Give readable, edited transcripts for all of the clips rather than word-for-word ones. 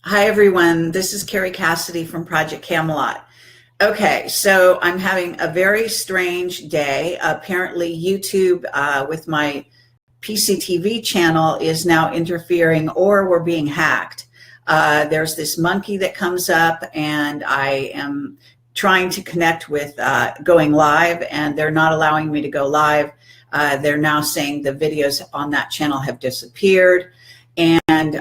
Hi, everyone. This is Kerry Cassidy from Project Camelot. Okay, so I'm having a very strange day. Apparently, YouTube with my PCTV channel is now interfering, or we're being hacked. There's this monkey that comes up, and I am trying to connect with going live, and they're not allowing me to go live. They're now saying the videos on that channel have disappeared, and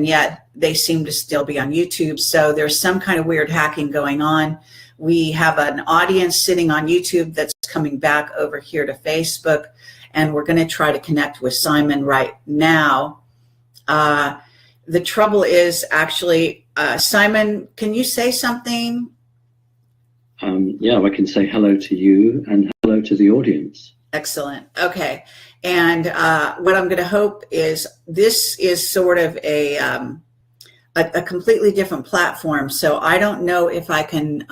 yet they seem to still be on YouTube. So there's some kind of weird hacking going on. We have an audience sitting on YouTube that's coming back over here to Facebook, and we're going to try to connect with Simon right now. The trouble is actually, Simon, can you say something? Yeah, I can say hello to you and hello to the audience. Excellent. Okay. And what I'm going to hope is this is sort of a completely different platform. So I don't know if I can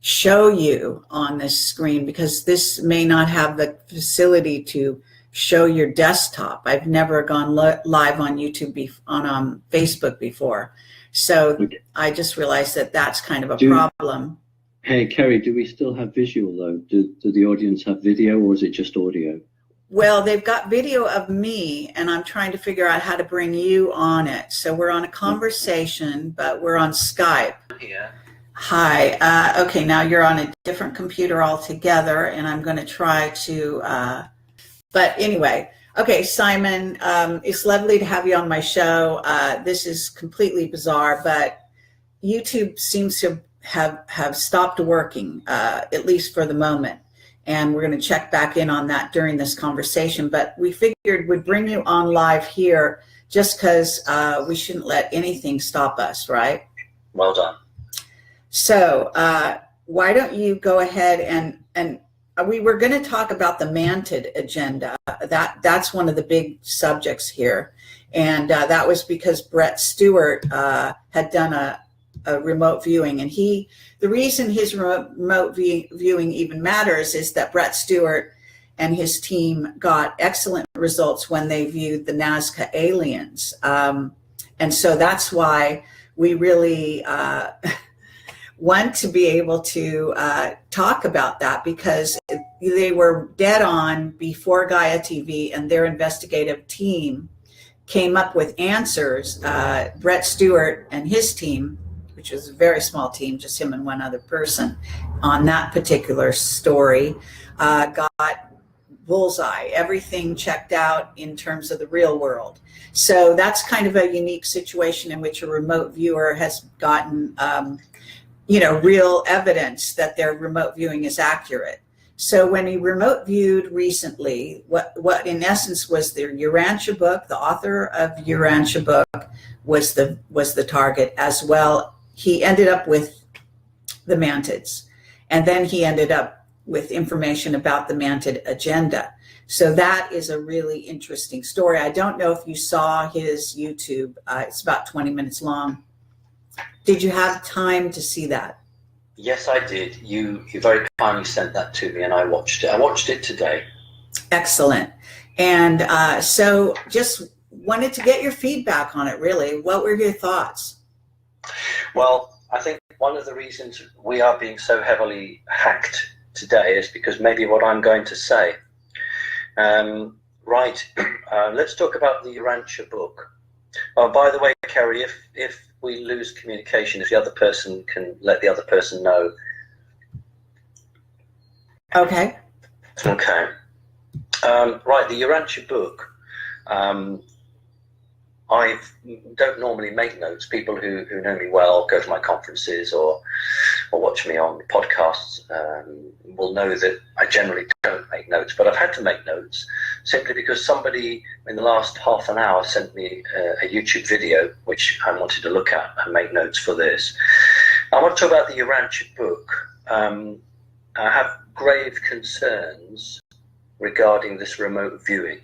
show you on this screen, because this may not have the facility to show your desktop. I've never gone live on YouTube on Facebook before. So okay. I just realized that that's kind of a problem. Hey, Kerry, do we still have visual though? Do the audience have video, or is it just audio? Well, they've got video of me, and I'm trying to figure out how to bring you on it. So we're on a conversation, but we're on Skype. Here. Hi. Okay, now you're on a different computer altogether, and I'm going to try to, but anyway. Okay, Simon, it's lovely to have you on my show. This is completely bizarre, but YouTube seems to have stopped working, at least for the moment. And we're going to check back in on that during this conversation. But we figured we'd bring you on live here just because we shouldn't let anything stop us, right? Well done. So why don't you go ahead and we were going to talk about the Mantid agenda. That's one of the big subjects here. And that was because Brett Stewart had done a remote viewing, and the reason his remote viewing even matters is that Brett Stewart and his team got excellent results when they viewed the Nazca aliens, and so that's why we really want to be able to talk about that, because they were dead on before Gaia TV and their investigative team came up with answers. Brett Stewart and his team, which was a very small team, just him and one other person on that particular story, got bullseye, everything checked out in terms of the real world. So that's kind of a unique situation in which a remote viewer has gotten, real evidence that their remote viewing is accurate. So when he remote viewed recently, what in essence was the Urantia book, the author of Urantia book was the target as well. He ended up with the Mantids, and then he ended up with information about the Mantid agenda. So that is a really interesting story. I don't know if you saw his YouTube. It's about 20 minutes long. Did you have time to see that? Yes, I did. You very kindly sent that to me, and I watched it. I watched it today. Excellent. And so just wanted to get your feedback on it, really. What were your thoughts? Well, I think one of the reasons we are being so heavily hacked today is because maybe what I'm going to say. Let's talk about the Urantia book. Oh, by the way, Kerry, if we lose communication, if the other person can let the other person know. Okay. Okay. Right, the Urantia book. I don't normally make notes. People who know me well, go to my conferences or watch me on podcasts, will know that I generally don't make notes. But I've had to make notes simply because somebody in the last half an hour sent me a YouTube video which I wanted to look at and make notes for this. I want to talk about the Urantia book. I have grave concerns regarding this remote viewing,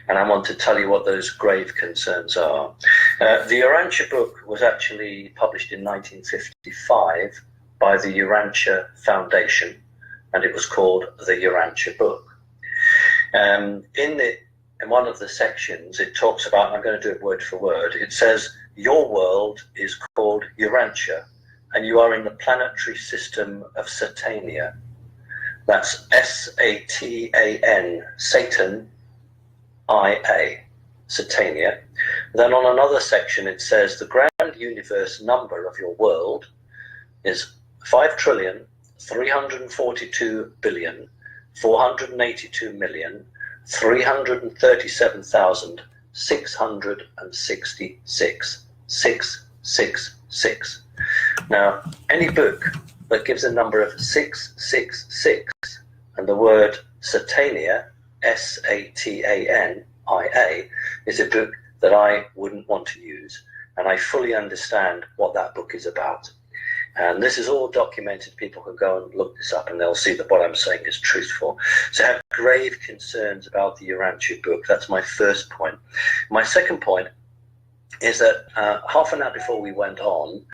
and I want to tell you what those grave concerns are. The Urantia book was actually published in 1955 by the Urantia Foundation, and it was called the Urantia book. In in one of the sections, it talks about, I'm going to do it word for word, it says, your world is called Urantia, and you are in the planetary system of Satania. That's S-A-T-A-N, Satan, I-A, Satania. Then on another section, it says, the grand universe number of your world is 5,342,482,337,666. 666. Now, any book that gives a number of 666 and the word Satania, S-A-T-A-N-I-A, is a book that I wouldn't want to use, and I fully understand what that book is about. And this is all documented. People can go and look this up and they'll see that what I'm saying is truthful. So I have grave concerns about the Urantia book. That's my first point. My second point is that half an hour before we went on,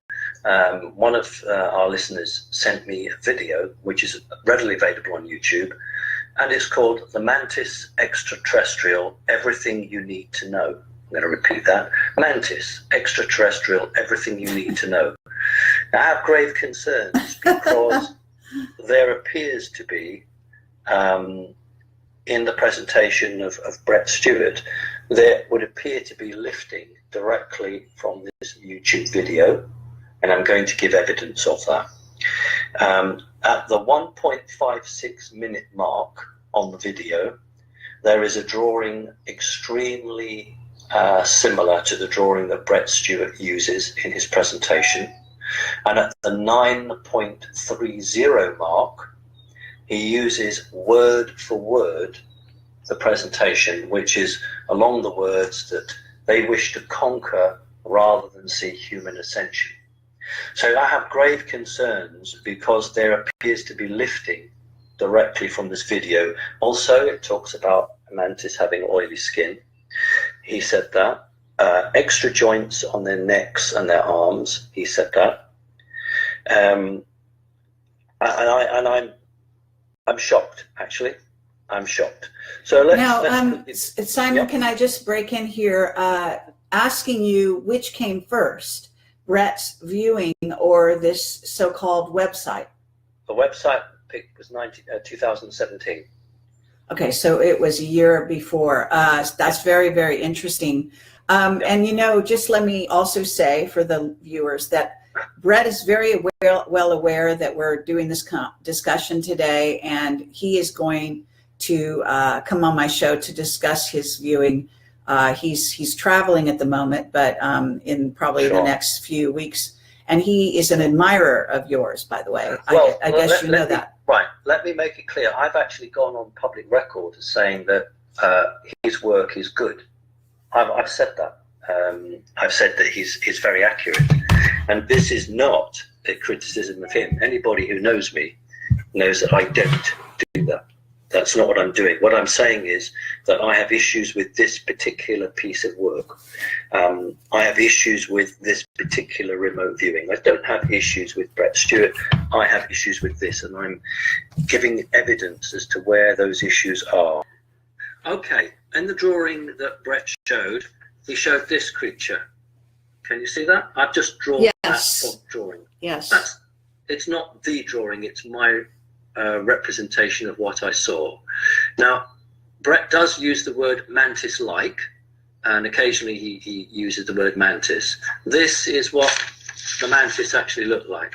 one of our listeners sent me a video, which is readily available on YouTube, and it's called The Mantis Extraterrestrial, Everything You Need to Know. I'm going to repeat that. Mantis Extraterrestrial, Everything You Need to Know. Now, I have grave concerns because there appears to be, in the presentation of Brett Stewart, there would appear to be lifting directly from this YouTube video, and I'm going to give evidence of that. At the 1.56 minute mark on the video, there is a drawing extremely similar to the drawing that Brett Stewart uses in his presentation. And at the 9.30 mark, he uses word for word the presentation, which is along the words that they wish to conquer rather than see human ascension. So I have grave concerns because there appears to be lifting directly from this video. Also, it talks about mantis having oily skin. He said that. Extra joints on their necks and their arms. He said that. And I'm shocked, actually. I'm shocked. So Simon, yep. Can I just break in here, asking you which came first, Brett's viewing or this so-called website? The website pick was 2017. Okay, so it was a year before. That's very, very interesting. And, just let me also say for the viewers that Brett is very well aware that we're doing this discussion today, and he is going to come on my show to discuss his viewing. He's traveling at the moment, but in probably the next few weeks. And he is an admirer of yours, by the way. Well, I guess you know that. Right. Let me make it clear. I've actually gone on public record as saying that his work is good. I've said that. I've said that he's very accurate. And this is not a criticism of him. Anybody who knows me knows that I don't do that. That's not what I'm doing. What I'm saying is that I have issues with this particular piece of work. I have issues with this particular remote viewing. I don't have issues with Brett Stewart. I have issues with this, and I'm giving evidence as to where those issues are. Okay, in the drawing that Brett showed, he showed this creature. Can you see that? I've just drawn that drawing. Yes. It's not the drawing, it's my representation of what I saw. Now, Brett does use the word mantis-like, and occasionally he uses the word mantis. This is what the mantis actually looked like.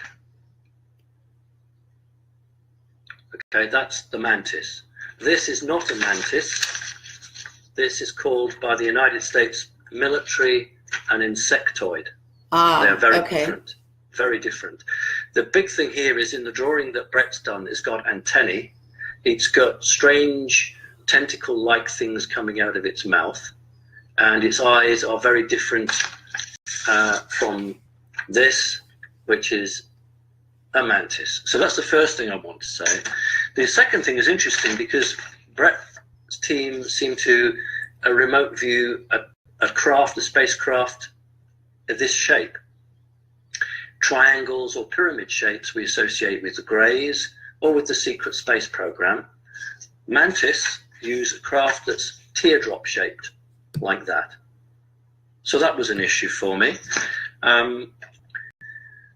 Okay, that's the mantis. This is not a mantis. This is called by the United States military an insectoid. They're very different. Very different. The big thing here is in the drawing that Brett's done, it's got antennae. It's got strange tentacle-like things coming out of its mouth, and its eyes are very different from this, which is a mantis. So that's the first thing I want to say. The second thing is interesting because Brett's team seemed to remote view a spacecraft of this shape. Triangles or pyramid shapes we associate with the Greys or with the secret space program. Mantis use a craft that's teardrop shaped like that. So that was an issue for me.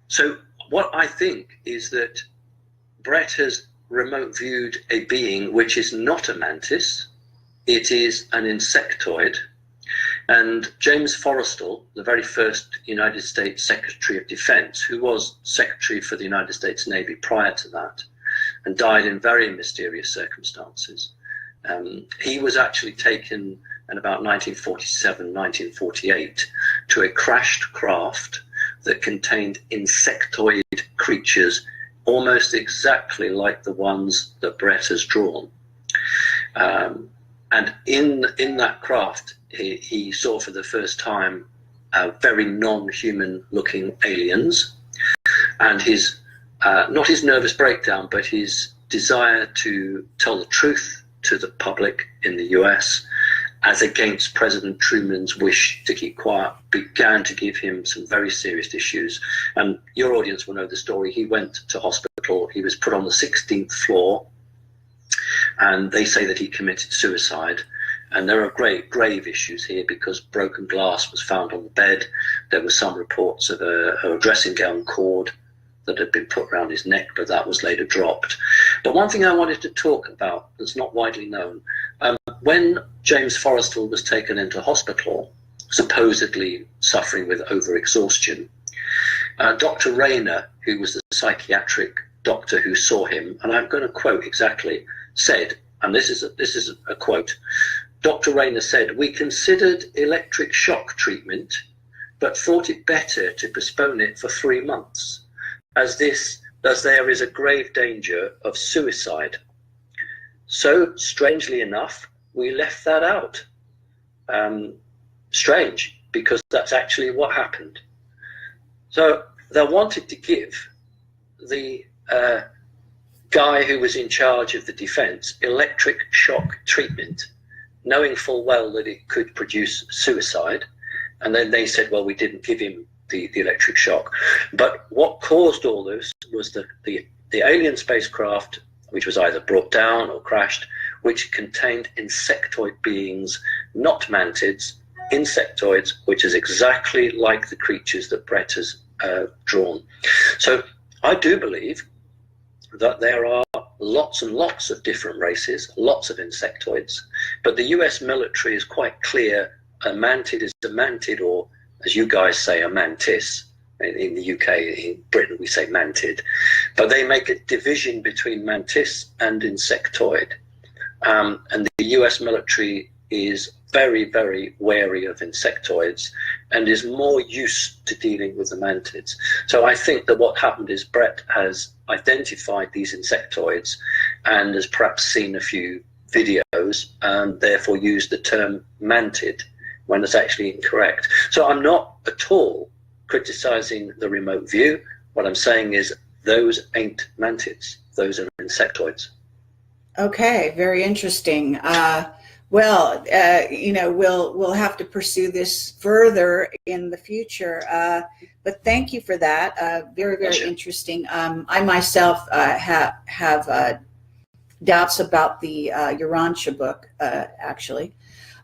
So what I think is that Brett has remote viewed a being which is not a mantis. It is an insectoid. And James Forrestal, the very first United States Secretary of Defense, who was Secretary for the United States Navy prior to that, and died in very mysterious circumstances, he was actually taken in about 1947, 1948 to a crashed craft that contained insectoid creatures almost exactly like the ones that Brett has drawn. And in that craft, he saw for the first time very non-human looking aliens, and his not his nervous breakdown, but his desire to tell the truth to the public in the US, as against President Truman's wish to keep quiet, began to give him some very serious issues. And your audience will know the story. He went to hospital. He was put on the 16th floor, and they say that he committed suicide. And there are great grave issues here because broken glass was found on the bed. There were some reports of a dressing gown cord that had been put around his neck, but that was later dropped. But one thing I wanted to talk about that's not widely known, when James Forrestal was taken into hospital, supposedly suffering with overexhaustion, Dr. Rayner, who was the psychiatric doctor who saw him, and I'm going to quote exactly, said, and this is a quote, Dr. Rayner said, "We considered electric shock treatment, but thought it better to postpone it for 3 months, as there is a grave danger of suicide. So, strangely enough, we left that out." Strange, because that's actually what happened. So they wanted to give the guy who was in charge of the defense electric shock treatment, knowing full well that it could produce suicide. And then they said, well, we didn't give him the electric shock. But what caused all this was the alien spacecraft, which was either brought down or crashed, which contained insectoid beings, not mantids, insectoids, which is exactly like the creatures that Brett has drawn. So I do believe that there are lots and lots of different races, lots of insectoids, but the US military is quite clear. A mantid is a mantid, or as you guys say, a mantis. In the UK, in Britain, we say mantid. But they make a division between mantis and insectoid. And the US military is very, very wary of insectoids and is more used to dealing with the mantids. So I think that what happened is Brett has identified these insectoids and has perhaps seen a few videos and therefore used the term mantid when it's actually incorrect. So I'm not at all criticizing the remote view. What I'm saying is those ain't mantids, those are insectoids. Okay, very interesting. Well, we'll have to pursue this further in the future. But thank you for that. Very, very interesting. I myself have doubts about the Urantia book, actually.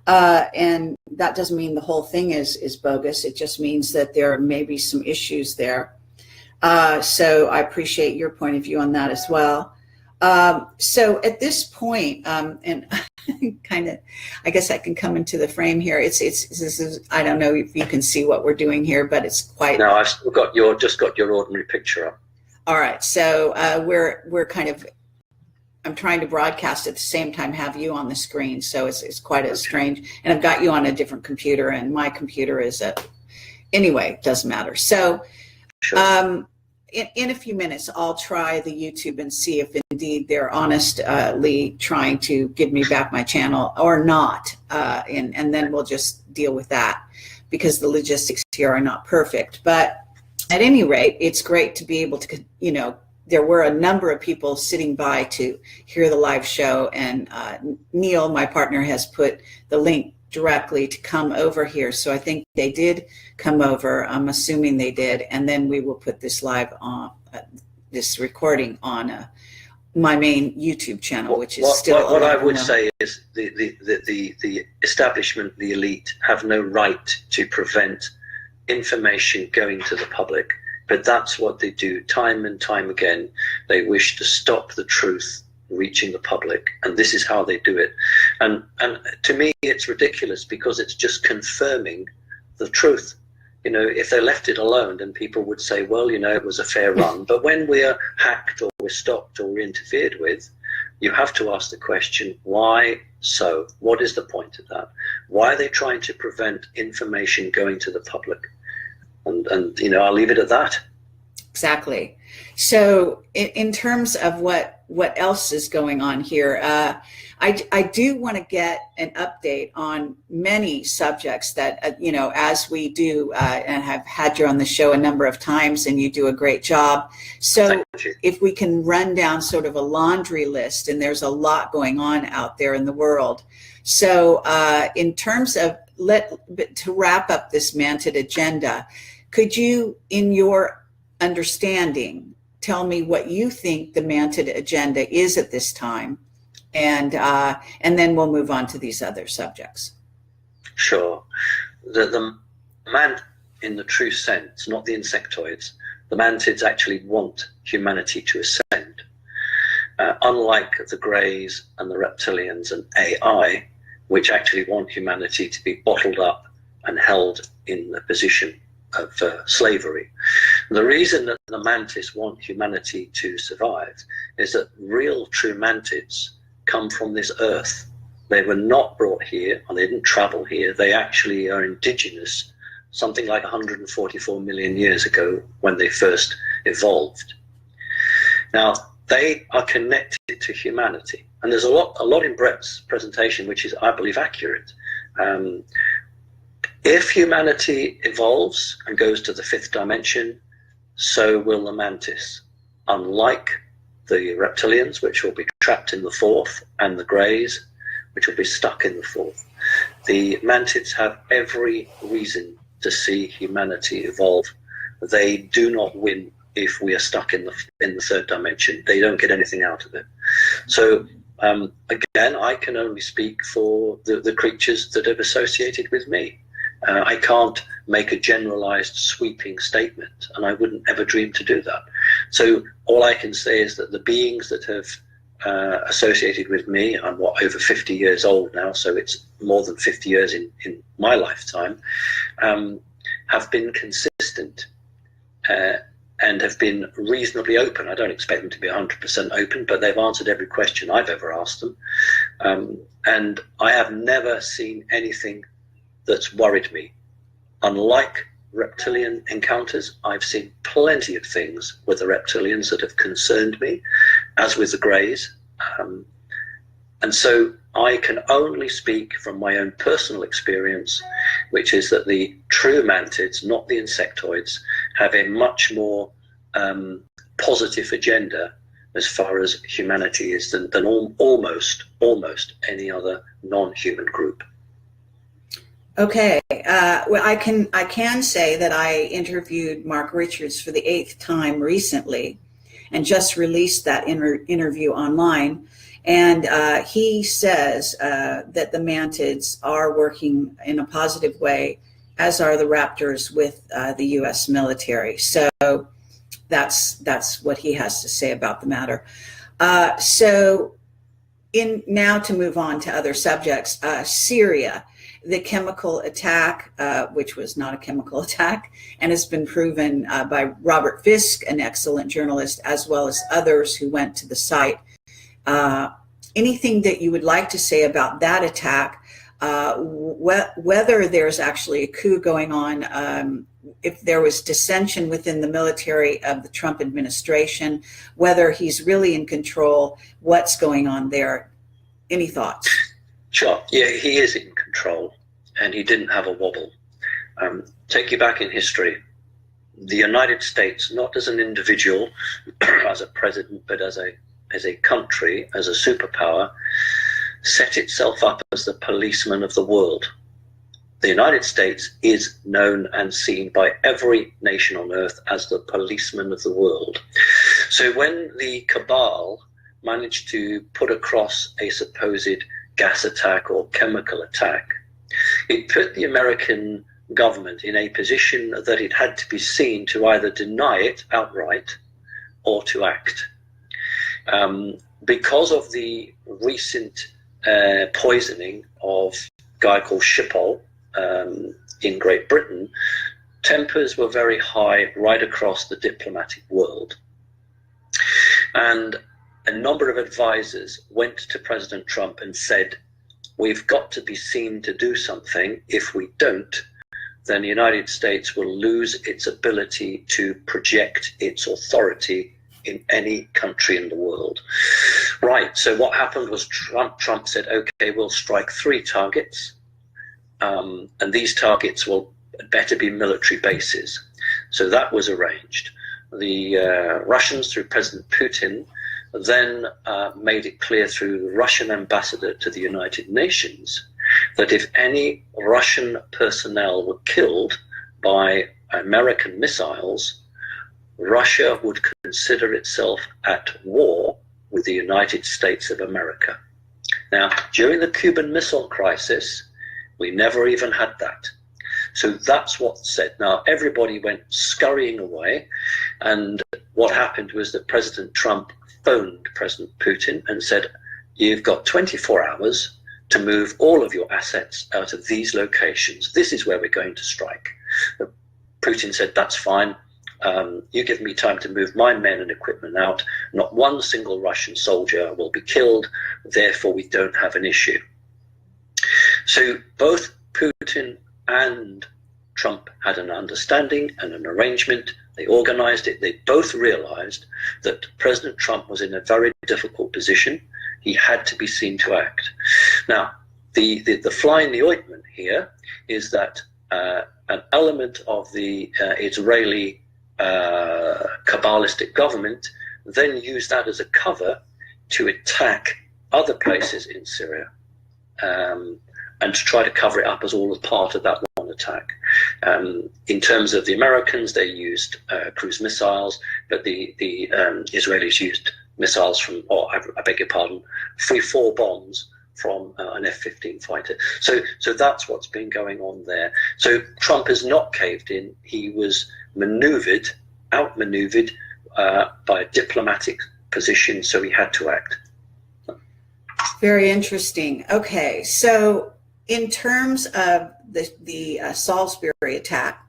And that doesn't mean the whole thing is bogus. It just means that there may be some issues there. So I appreciate your point of view on that as well. So at this point, and kind of, I guess I can come into the frame here. This is, I don't know if you can see what we're doing here, but it's quite. No, I've still got just got your ordinary picture up. All right. So we're kind of, I'm trying to broadcast at the same time, have you on the screen. So it's quite a strange, and I've got you on a different computer, and my computer is anyway, it doesn't matter. So, sure. In a few minutes, I'll try the YouTube and see if indeed they're honestly trying to give me back my channel or not. And then we'll just deal with that, because the logistics here are not perfect. But at any rate, it's great to be able to, there were a number of people sitting by to hear the live show. And Neil, my partner, has put the link directly to come over here. So I think they did come over. I'm assuming they did. And then we will put this live on, this recording on my main YouTube channel, which is still what I would say is the establishment, the elite, have no right to prevent information going to the public, but that's what they do time and time again. They wish to stop the truth reaching the public, and this is how they do it. And to me, it's ridiculous because it's just confirming the truth. You know, if they left it alone, then people would say, well, you know, it was a fair run. But when we're hacked or we're stopped or we're interfered with, you have to ask the question, why so? What is the point of that? Why are they trying to prevent information going to the public? And you know, I'll leave it at that. Exactly. So in terms of what else is going on here, I do want to get an update on many subjects that, you know, as we do and have had you on the show a number of times, and you do a great job. So if we can run down sort of a laundry list, and there's a lot going on out there in the world. So in terms of, to wrap up this Mantid agenda, could you, in your understanding, tell me what you think the Mantid agenda is at this time, and then we'll move on to these other subjects. Sure. The man, in the true sense, not the insectoids, the Mantids actually want humanity to ascend. Unlike the Greys and the reptilians and AI, which actually want humanity to be bottled up and held in the position of slavery. The reason that the Mantis want humanity to survive is that real true Mantids come from this earth. They were not brought here, and they didn't travel here. They actually are indigenous, something like 144 million years ago when they first evolved. Now, they are connected to humanity. And there's a lot in Brett's presentation, which is, I believe, accurate. If humanity evolves and goes to the fifth dimension, so will the Mantis. Unlike the reptilians, which will be trapped in the fourth, and the Greys, which will be stuck in the fourth. The Mantids have every reason to see humanity evolve. They do not win if we are stuck in the third dimension. They don't get anything out of it. So again, I can only speak for the creatures that have associated with me. I can't make a generalized sweeping statement, and I wouldn't ever dream to do that. So all I can say is that the beings that have associated with me, I'm over 50 years old now, so it's more than 50 years in my lifetime, have been consistent and have been reasonably open. I don't expect them to be 100% open, but they've answered every question I've ever asked them. And I have never seen anything that's worried me. Unlike reptilian encounters, I've seen plenty of things with the reptilians that have concerned me, as with the Greys. And so I can only speak from my own personal experience, which is that the true Mantids, not the insectoids, have a much more positive agenda as far as humanity is than almost any other non-human group. Okay, well, I can say that I interviewed Mark Richards for the 8th time recently, and just released that interview online. And he says that the Mantids are working in a positive way, as are the Raptors with the U.S. military. So that's what he has to say about the matter. So now to move on to other subjects, Syria. The chemical attack, which was not a chemical attack, and has been proven by Robert Fisk, an excellent journalist, as well as others who went to the site. Anything that you would like to say about that attack, whether there's actually a coup going on, if there was dissension within the military of the Trump administration, whether he's really in control, what's going on there? Any thoughts? Sure. Yeah, he is in control, and he didn't have a wobble. Take you back in history. The United States, not as an individual, as a president, but as a country, as a superpower, set itself up as the policeman of the world. The United States is known and seen by every nation on earth as the policeman of the world. So when the cabal managed to put across a supposed gas attack or chemical attack, it put the American government in a position that it had to be seen to either deny it outright or to act. Because of the recent poisoning of a guy called Schiphol in Great Britain, tempers were very high right across the diplomatic world. And a number of advisors went to President Trump and said, we've got to be seen to do something. If we don't, then the United States will lose its ability to project its authority in any country in the world. Right, so what happened was Trump said, okay, we'll strike 3 targets, and these targets will better be military bases. So that was arranged. The Russians, through President Putin, then made it clear through the Russian ambassador to the United Nations that if any Russian personnel were killed by American missiles, Russia would consider itself at war with the United States of America. Now, during the Cuban Missile Crisis, we never even had that. So that's what's said. Now, everybody went scurrying away, and what happened was that President Trump phoned President Putin and said, you've got 24 hours to move all of your assets out of these locations. This is where we're going to strike. Putin said, that's fine. You give me time to move my men and equipment out. Not one single Russian soldier will be killed. Therefore, we don't have an issue. So both Putin and Trump had an understanding and an arrangement. They organized it. They both realized that President Trump was in a very difficult position. He had to be seen to act. Now, the fly in the ointment here is that an element of the Israeli Kabbalistic government then used that as a cover to attack other places in Syria, and to try to cover it up as all a part of that one attack. In terms of the Americans, they used cruise missiles, but the Israelis used missiles from, I beg your pardon, 3-4 bombs from an F-15 fighter. So that's what's been going on there. So Trump has not caved in. He was outmaneuvered by a diplomatic position, so he had to act. Very interesting. Okay, so in terms of the Salisbury attack,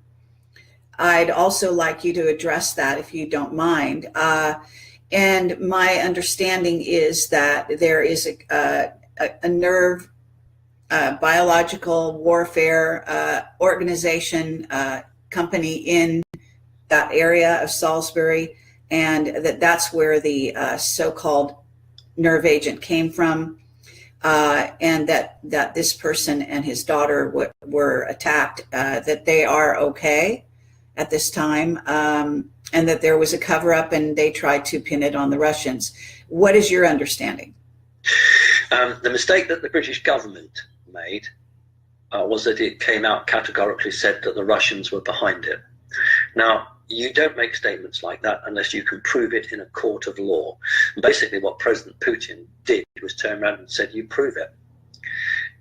I'd also like you to address that if you don't mind. And my understanding is that there is a nerve biological warfare organization company in that area of Salisbury, and that's where the so-called nerve agent came from, and that this person and his daughter were attacked, that they are okay at this time, and that there was a cover-up and they tried to pin it on the Russians. What is your understanding? The mistake that the British government made was that it came out categorically said that the Russians were behind it. Now, you don't make statements like that unless you can prove it in a court of law. And basically what President Putin did was turn around and said, you prove it.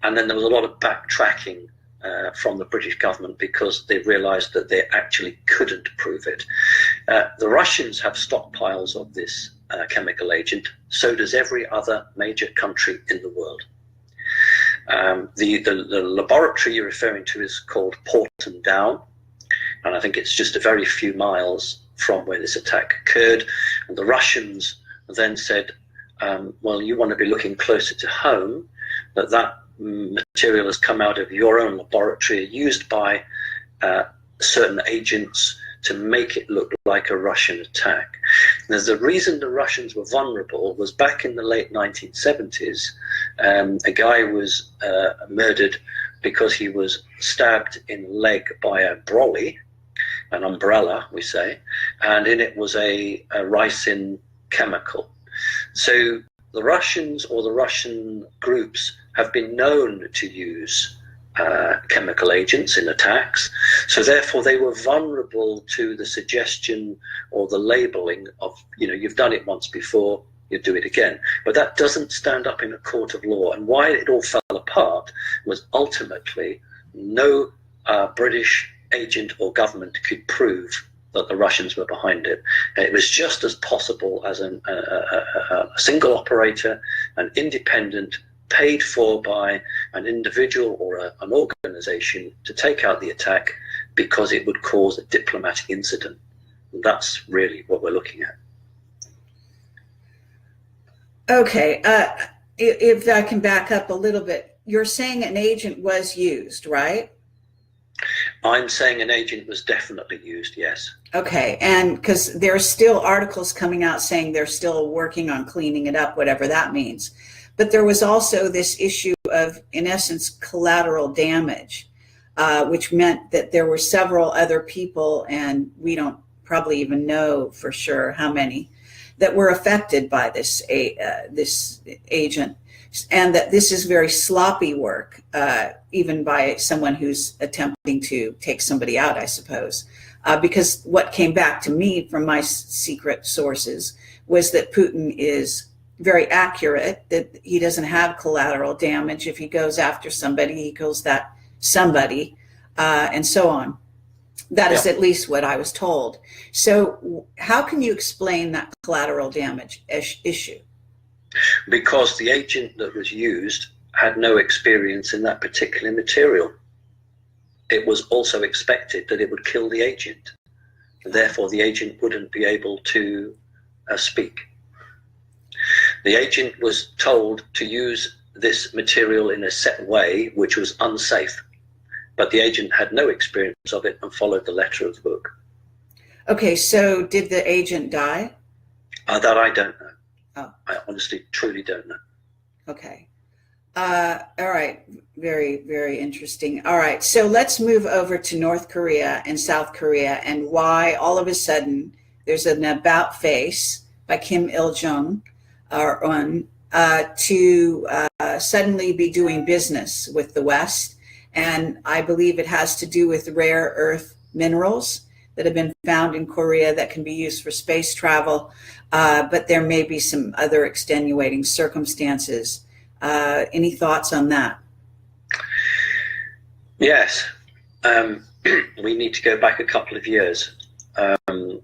And then there was a lot of backtracking from the British government because they realized that they actually couldn't prove it. The Russians have stockpiles of this chemical agent. So does every other major country in the world. The laboratory you're referring to is called Porton Down. And I think it's just a very few miles from where this attack occurred. And the Russians then said, well, you want to be looking closer to home, that material has come out of your own laboratory, used by certain agents to make it look like a Russian attack. And the reason the Russians were vulnerable was back in the late 1970s, a guy was murdered because he was stabbed in the leg by a brolly, an umbrella, we say, and in it was a ricin chemical. So the Russians or the Russian groups have been known to use chemical agents in attacks. So therefore they were vulnerable to the suggestion or the labeling of, you've done it once before, you'd do it again. But that doesn't stand up in a court of law. And why it all fell apart was ultimately no British agent or government could prove that the Russians were behind it. It was just as possible as a single operator, an independent, paid for by an individual or an organization to take out the attack because it would cause a diplomatic incident. And that's really what we're looking at. Okay, if I can back up a little bit, you're saying an agent was used, right? I'm saying an agent was definitely used, yes. Okay, and because there are still articles coming out saying they're still working on cleaning it up, whatever that means. But there was also this issue of, in essence, collateral damage, which meant that there were several other people, and we don't probably even know for sure how many, that were affected by this agent, and that this is very sloppy work, even by someone who's attempting to take somebody out, I suppose. Because what came back to me from my secret sources was that Putin is very accurate, that he doesn't have collateral damage. If he goes after somebody, he kills that somebody, and so on. That is at least what I was told. So how can you explain that collateral damage issue? Because the agent that was used had no experience in that particular material. It was also expected that it would kill the agent. And therefore, the agent wouldn't be able to speak. The agent was told to use this material in a set way, which was unsafe. But the agent had no experience of it and followed the letter of the book. Okay, so did the agent die? That I don't know. Oh. I honestly, truly don't know. Okay. All right. Very, very interesting. All right. So let's move over to North Korea and South Korea, and why all of a sudden there's an about face by Kim Il-jung to suddenly be doing business with the West. And I believe it has to do with rare earth minerals that have been found in Korea that can be used for space travel. But there may be some other extenuating circumstances. Any thoughts on that? Yes. We need to go back a couple of years. The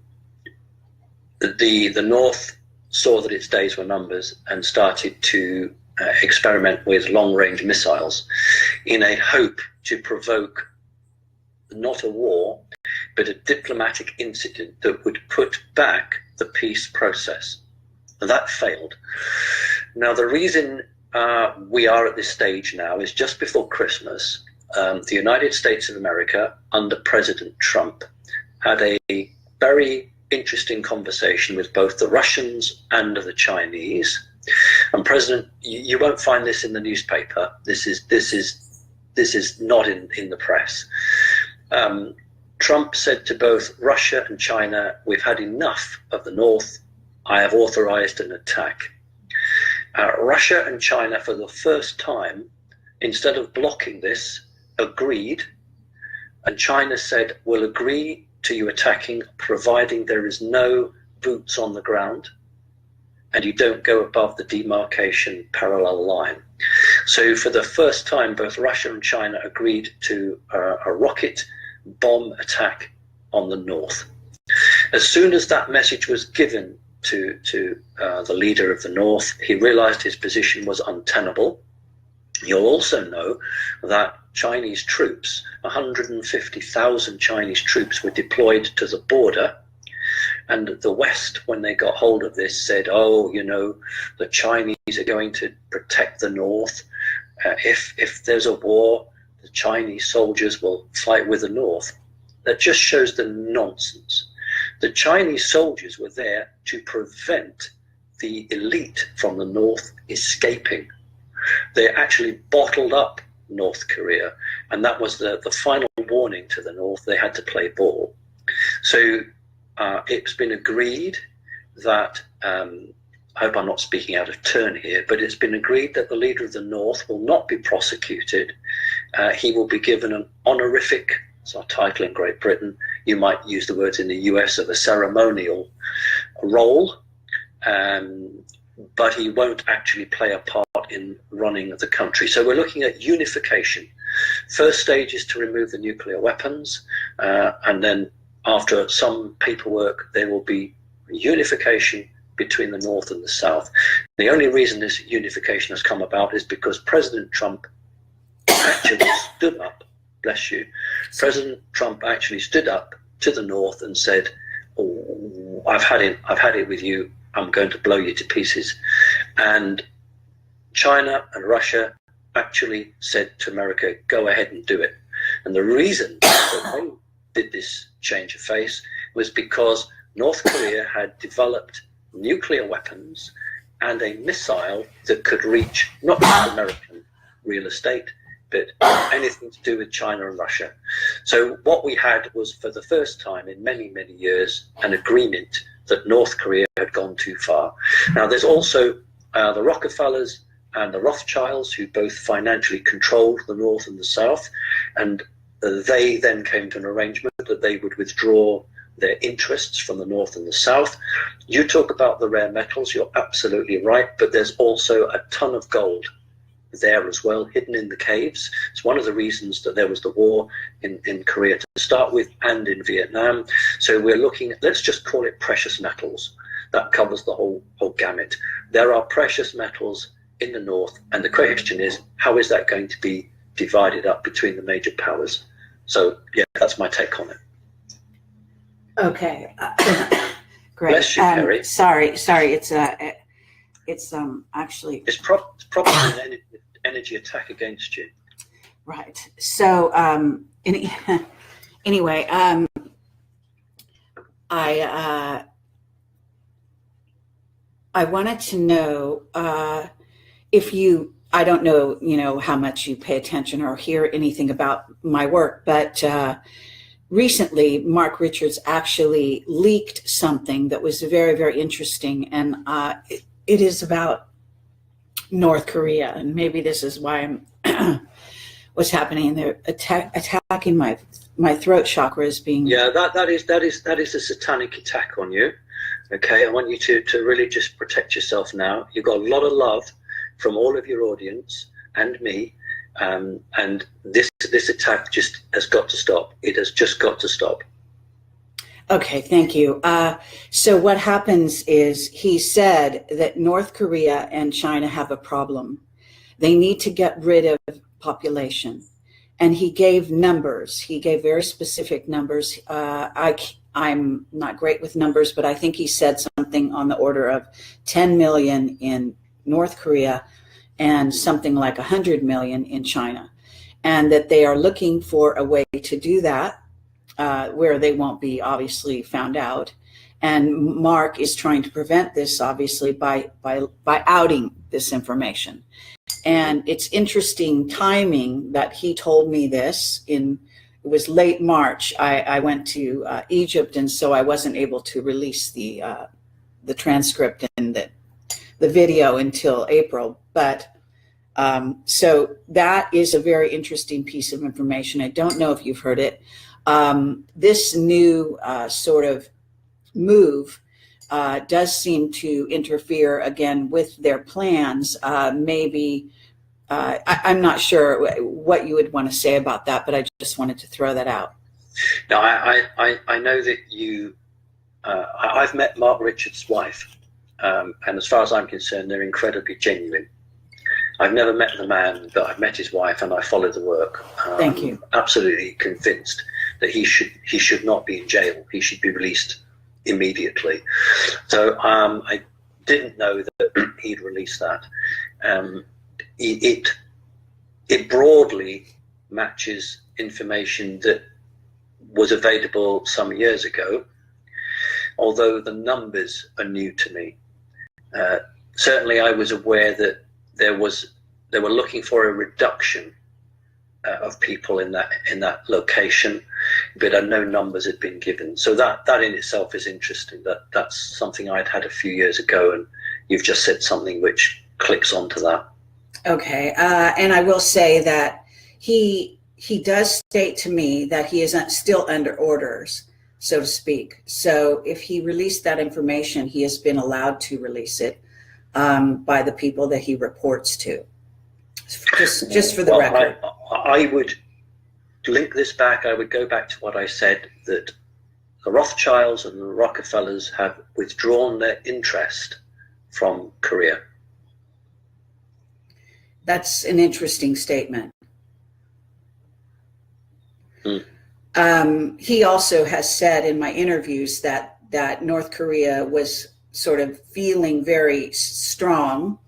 North saw that its days were numbered and started to experiment with long-range missiles in a hope to provoke not a war, but a diplomatic incident that would put back the peace process. And that failed. Now, the reason we are at this stage now is just before Christmas, the United States of America, under President Trump, had a very interesting conversation with both the Russians and the Chinese. And President, you won't find this in the newspaper. This is not in the press. Trump said to both Russia and China, "We've had enough of the North. I have authorized an attack." Russia and China, for the first time, instead of blocking this, agreed. And China said, "We'll agree to you attacking, providing there is no boots on the ground and you don't go above the demarcation parallel line." So for the first time, both Russia and China agreed to a rocket bomb attack on the North. As soon as that message was given to the leader of the North, he realized his position was untenable. You'll also know that Chinese troops, 150,000 Chinese troops, were deployed to the border. And the West, when they got hold of this, said, "Oh, you know, the Chinese are going to protect the North. If there's a war, the Chinese soldiers will fight with the North." That just shows the nonsense. The Chinese soldiers were there to prevent the elite from the North escaping. They actually bottled up North Korea, and that was the final warning to the North. They had to play ball. So it's been agreed that, I hope I'm not speaking out of turn here, but it's been agreed that the leader of the North will not be prosecuted. He will be given an honorific, it's our title in Great Britain, you might use the words in the US, of a ceremonial role. but he won't actually play a part in running the country. So we're looking at unification. First stage is to remove the nuclear weapons, and then after some paperwork, there will be unification between the North and the South. The only reason this unification has come about is because President Trump actually stood up, bless you, President Trump actually stood up to the North and said, oh, I've had it with you, I'm going to blow you to pieces. And China and Russia actually said to America, go ahead and do it. And the reason that they did this change of face was because North Korea had developed nuclear weapons and a missile that could reach not just American real estate, but anything to do with China and Russia. So what we had was, for the first time in many, many years, an agreement that North Korea had gone too far. Now, there's also the Rockefellers and the Rothschilds, who both financially controlled the North and the South, and they then came to an arrangement that they would withdraw their interests from the North and the South. You talk about the rare metals, you're absolutely right, but there's also a ton of gold there as well, hidden in the caves. It's one of the reasons that there was the war in Korea to start with, and in Vietnam. So we're looking at, let's just call it precious metals. That covers the whole gamut. There are precious metals in the North, and the question is, how is that going to be divided up between the major powers? So yeah, that's my take on it. Okay. Great. Bless you, Kerry. Sorry. It's actually. It's probably an energy attack against you. Right. So anyway, I wanted to know if you. I don't know, how much you pay attention or hear anything about my work, but recently Mark Richards actually leaked something that was very, very interesting, and it is about North Korea, and maybe this is why I'm what's happening. They're attacking my throat chakra is being. Yeah, that is a satanic attack on you. Okay, I want you to really just protect yourself now. You've got a lot of love from all of your audience and me, and this attack just has got to stop. It has just got to stop. Okay, thank you. So what happens is, he said that North Korea and China have a problem. They need to get rid of population. And he gave numbers. He gave very specific numbers. I'm not great with numbers, but I think he said something on the order of 10 million in North Korea and something like 100 million in China. And that they are looking for a way to do that, where they won't be obviously found out. And Mark is trying to prevent this, obviously, by outing this information. And it's interesting timing that he told me this it was late March. I went to Egypt, and so I wasn't able to release the transcript and the video until April. But so that is a very interesting piece of information. I don't know if you've heard it. This new sort of move does seem to interfere again with their plans. Maybe I'm not sure what you would want to say about that, but I just wanted to throw that out. Now, I know that you. I've met Mark Richards' wife, and as far as I'm concerned, they're incredibly genuine. I've never met the man, but I've met his wife, and I follow the work. Thank you. Absolutely convinced that he should not be in jail. He should be released immediately. So I didn't know that he'd released that. It broadly matches information that was available some years ago, although the numbers are new to me. Certainly I was aware that they were looking for a reduction of people in that location, but no numbers had been given. So that in itself is interesting. That's something I'd had a few years ago, and you've just said something which clicks onto that. Okay. And I will say that he does state to me that he is still under orders, so to speak. So if he released that information, he has been allowed to release it. by the people that he reports to. Just for the record. I would link this back. I would go back to what I said, that the Rothschilds and the Rockefellers have withdrawn their interest from Korea. That's an interesting statement. He also has said in my interviews that North Korea was sort of feeling very strong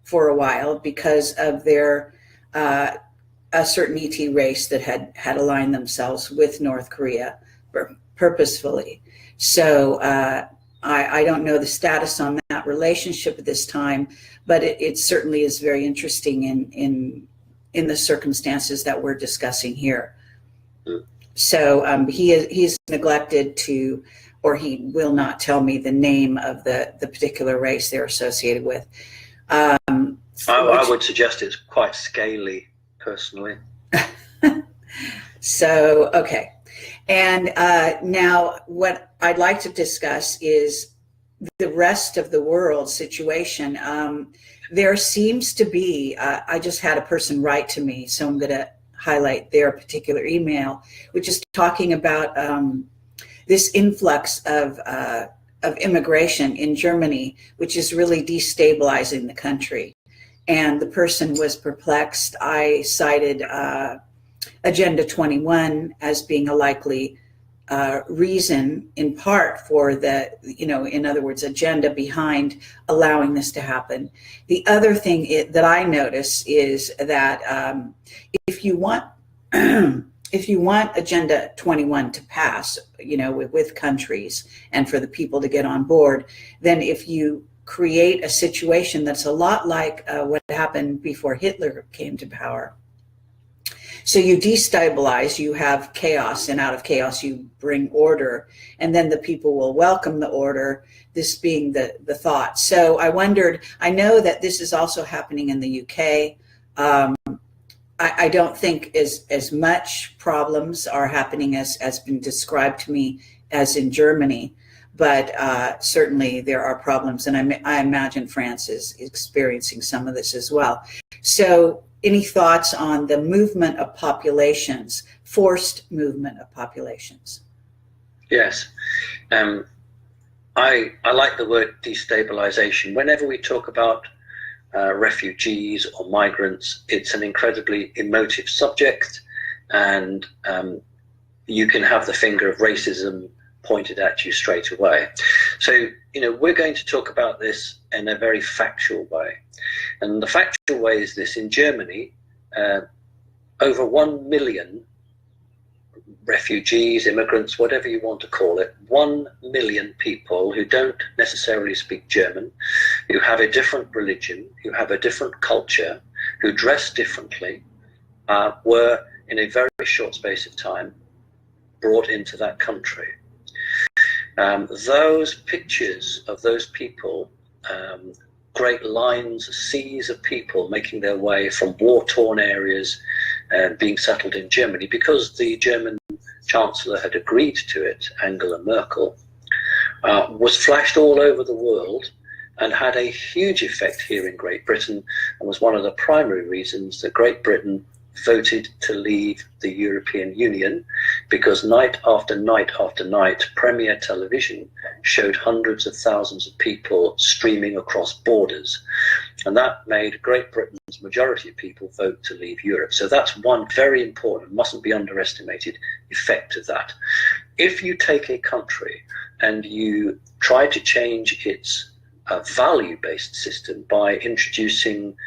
for a while because of their a certain ET race that had aligned themselves with North Korea purposefully. So I don't know the status on that relationship at this time, but it certainly is very interesting in the circumstances that we're discussing here. So he's neglected to, or he will not tell me the name of the particular race they're associated with. I would suggest it's quite scaly, personally. So, okay. And now what I'd like to discuss is the rest of the world situation. There seems to be, I just had a person write to me, so I'm going to highlight their particular email, which is talking about this influx of immigration in Germany, which is really destabilizing the country. And the person was perplexed. I cited Agenda 21 as being a likely reason, in part, for the, in other words, agenda behind allowing this to happen. The other thing that I notice is that if you want Agenda 21 to pass, with countries and for the people to get on board, then if you create a situation that's a lot like what happened before Hitler came to power. So you destabilize, you have chaos, and out of chaos you bring order, and then the people will welcome the order, this being the thought. So I wondered, I know that this is also happening in the UK. I don't think as much problems are happening as been described to me as in Germany, but certainly there are problems, and I imagine France is experiencing some of this as well. So any thoughts on the movement of populations, forced movement of populations? Yes. I like the word destabilization. Whenever we talk about refugees or migrants, it's an incredibly emotive subject, and you can have the finger of racism pointed at you straight away. So, we're going to talk about this in a very factual way. And the factual way is this: in Germany, over 1 million refugees, immigrants, whatever you want to call it, 1 million people who don't necessarily speak German, who have a different religion, who have a different culture, who dress differently, were in a very short space of time brought into that country. Those pictures of those people, great lines, seas of people making their way from war-torn areas and being settled in Germany, because the German Chancellor had agreed to it, Angela Merkel, was flashed all over the world and had a huge effect here in Great Britain, and was one of the primary reasons that Great Britain voted to leave the European Union, because night after night after night, Premier Television showed hundreds of thousands of people streaming across borders, and that made Great Britain's majority of people vote to leave Europe. So that's one very important, mustn't be underestimated, effect of that. If you take a country and you try to change its value-based system by introducing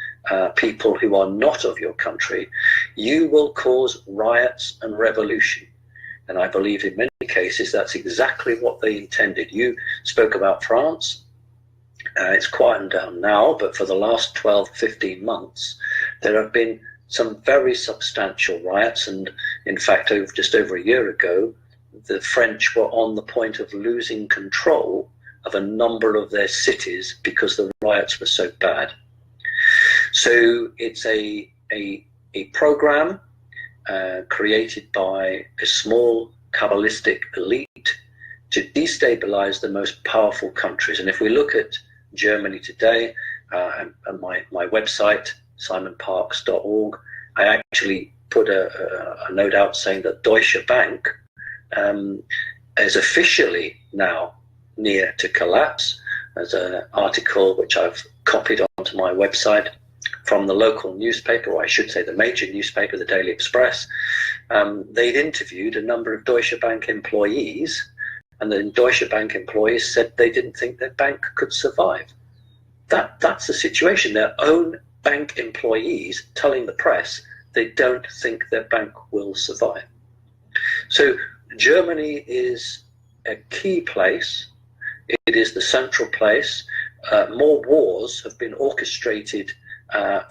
people who are not of your country, you will cause riots and revolution. And I believe in many cases that's exactly what they intended. You spoke about France. It's quietened down now, but for the last 12, 15 months, there have been some very substantial riots. And in fact, just over a year ago, the French were on the point of losing control of a number of their cities because the riots were so bad. So it's a program created by a small Kabbalistic elite to destabilize the most powerful countries. And if we look at Germany today, and my website, simonparks.org, I actually put a note out saying that Deutsche Bank is officially now near to collapse. There's an article which I've copied onto my website from the local newspaper, or I should say the major newspaper, the Daily Express. They'd interviewed a number of Deutsche Bank employees, and the Deutsche Bank employees said they didn't think their bank could survive. That's the situation. Their own bank employees telling the press they don't think their bank will survive. So Germany is a key place. It is the central place. More wars have been orchestrated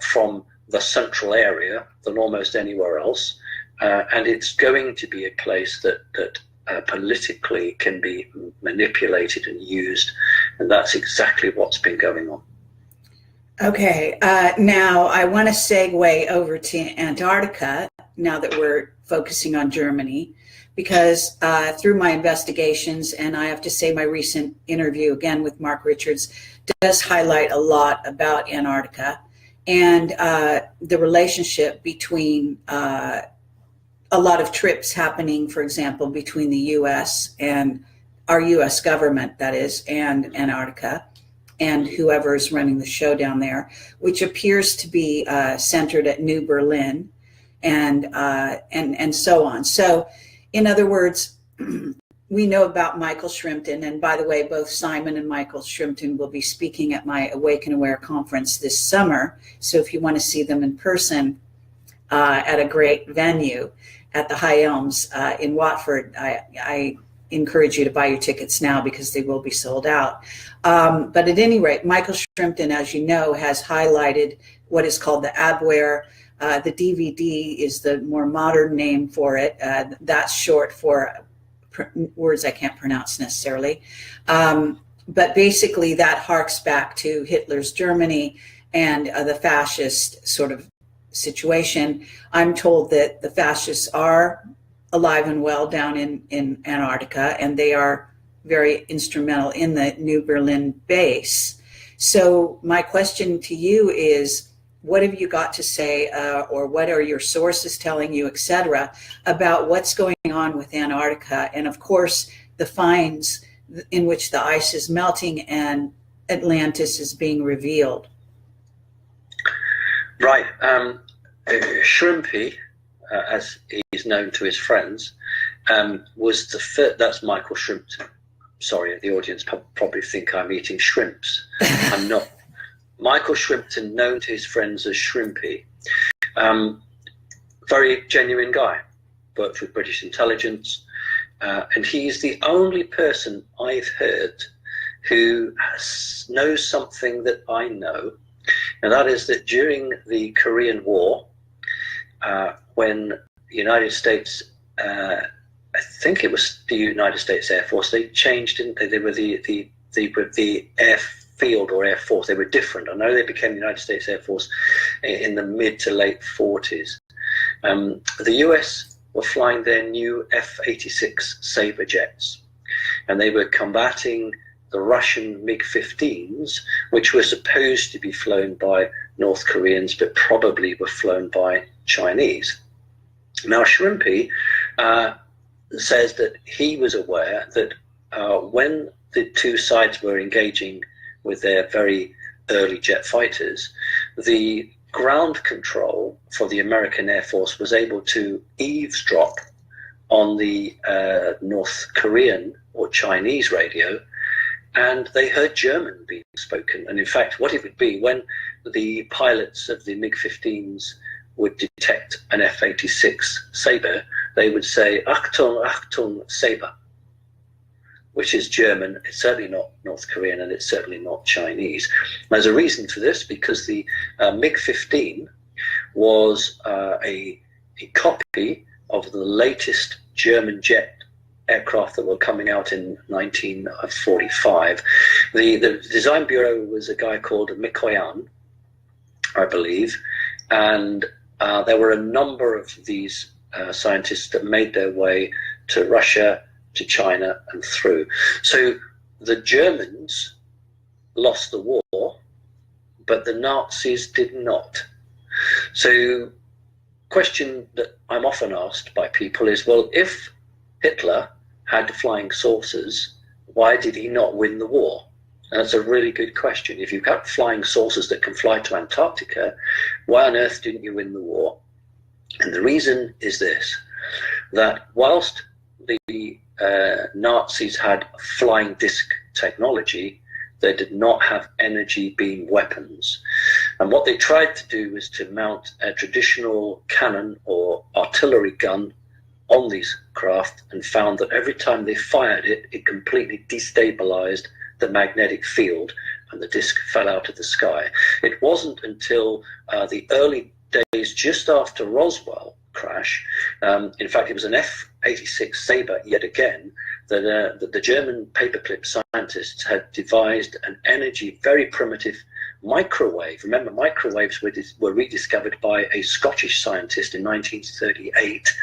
from the central area than almost anywhere else. And it's going to be a place that politically can be manipulated and used. And that's exactly what's been going on. Okay, now I want to segue over to Antarctica now that we're focusing on Germany, because through my investigations, and I have to say my recent interview again with Mark Richards does highlight a lot about Antarctica and the relationship between a lot of trips happening, for example, between the U.S. and our U.S. government, that is, and Antarctica, and whoever is running the show down there, which appears to be centered at New Berlin, and so on. So, in other words, we know about Michael Shrimpton, and by the way, both Simon and Michael Shrimpton will be speaking at my Awaken Aware conference this summer. So, if you want to see them in person at a great venue at the High Elms in Watford, I encourage you to buy your tickets now because they will be sold out. But at any rate, Michael Shrimpton, as you know, has highlighted what is called the Abwehr. The DVD is the more modern name for it. That's short for words I can't pronounce necessarily. But basically that harks back to Hitler's Germany and the fascist sort of situation. I'm told that the fascists are alive and well down in Antarctica, and they are very instrumental in the New Berlin base. So my question to you is, what have you got to say, or what are your sources telling you, etc., about what's going on with Antarctica, and of course the finds in which the ice is melting and Atlantis is being revealed? Right. Shrimpy, as he's known to his friends, was the first. That's Michael Shrimpton. Sorry, the audience probably think I'm eating shrimps. I'm not. Michael Shrimpton, known to his friends as Shrimpy, very genuine guy, worked with British intelligence, and he's the only person I've heard who knows something that I know, and that is that during the Korean War, when the United States, I think it was the United States Air Force, they changed, didn't they? They were the airfield or Air Force. They were different. I know they became the United States Air Force in the mid to late 40s. The US were flying their new F-86 Sabre jets, and they were combating the Russian MiG-15s, which were supposed to be flown by North Koreans, but probably were flown by Chinese. Now, Shrimpy says that he was aware that when the two sides were engaging with their very early jet fighters, the ground control for the American Air Force was able to eavesdrop on the North Korean or Chinese radio, and they heard German being spoken. And in fact, what it would be when the pilots of the MiG-15s would detect an F-86 Sabre, they would say, Achtung, Achtung, Sabre, which is German. It's certainly not North Korean, and it's certainly not Chinese. There's a reason for this, because the MiG-15 was a copy of the latest German jet aircraft that were coming out in 1945. The design bureau was a guy called Mikoyan, I believe, and there were a number of these scientists that made their way to Russia, to China, and through. So the Germans lost the war, but the Nazis did not. So, question that I'm often asked by people is, well, if Hitler had flying saucers, why did he not win the war? And that's a really good question. If you've got flying saucers that can fly to Antarctica, why on earth didn't you win the war? And the reason is this, that whilst the Nazis had flying disc technology, they did not have energy beam weapons. And what they tried to do was to mount a traditional cannon or artillery gun on these craft, and found that every time they fired it, it completely destabilized the magnetic field and the disc fell out of the sky. It wasn't until the early days just after Roswell crash, in fact it was an F-86 Sabre yet again, that the German paperclip scientists had devised an energy, very primitive microwave. Remember, microwaves were rediscovered by a Scottish scientist in 1938,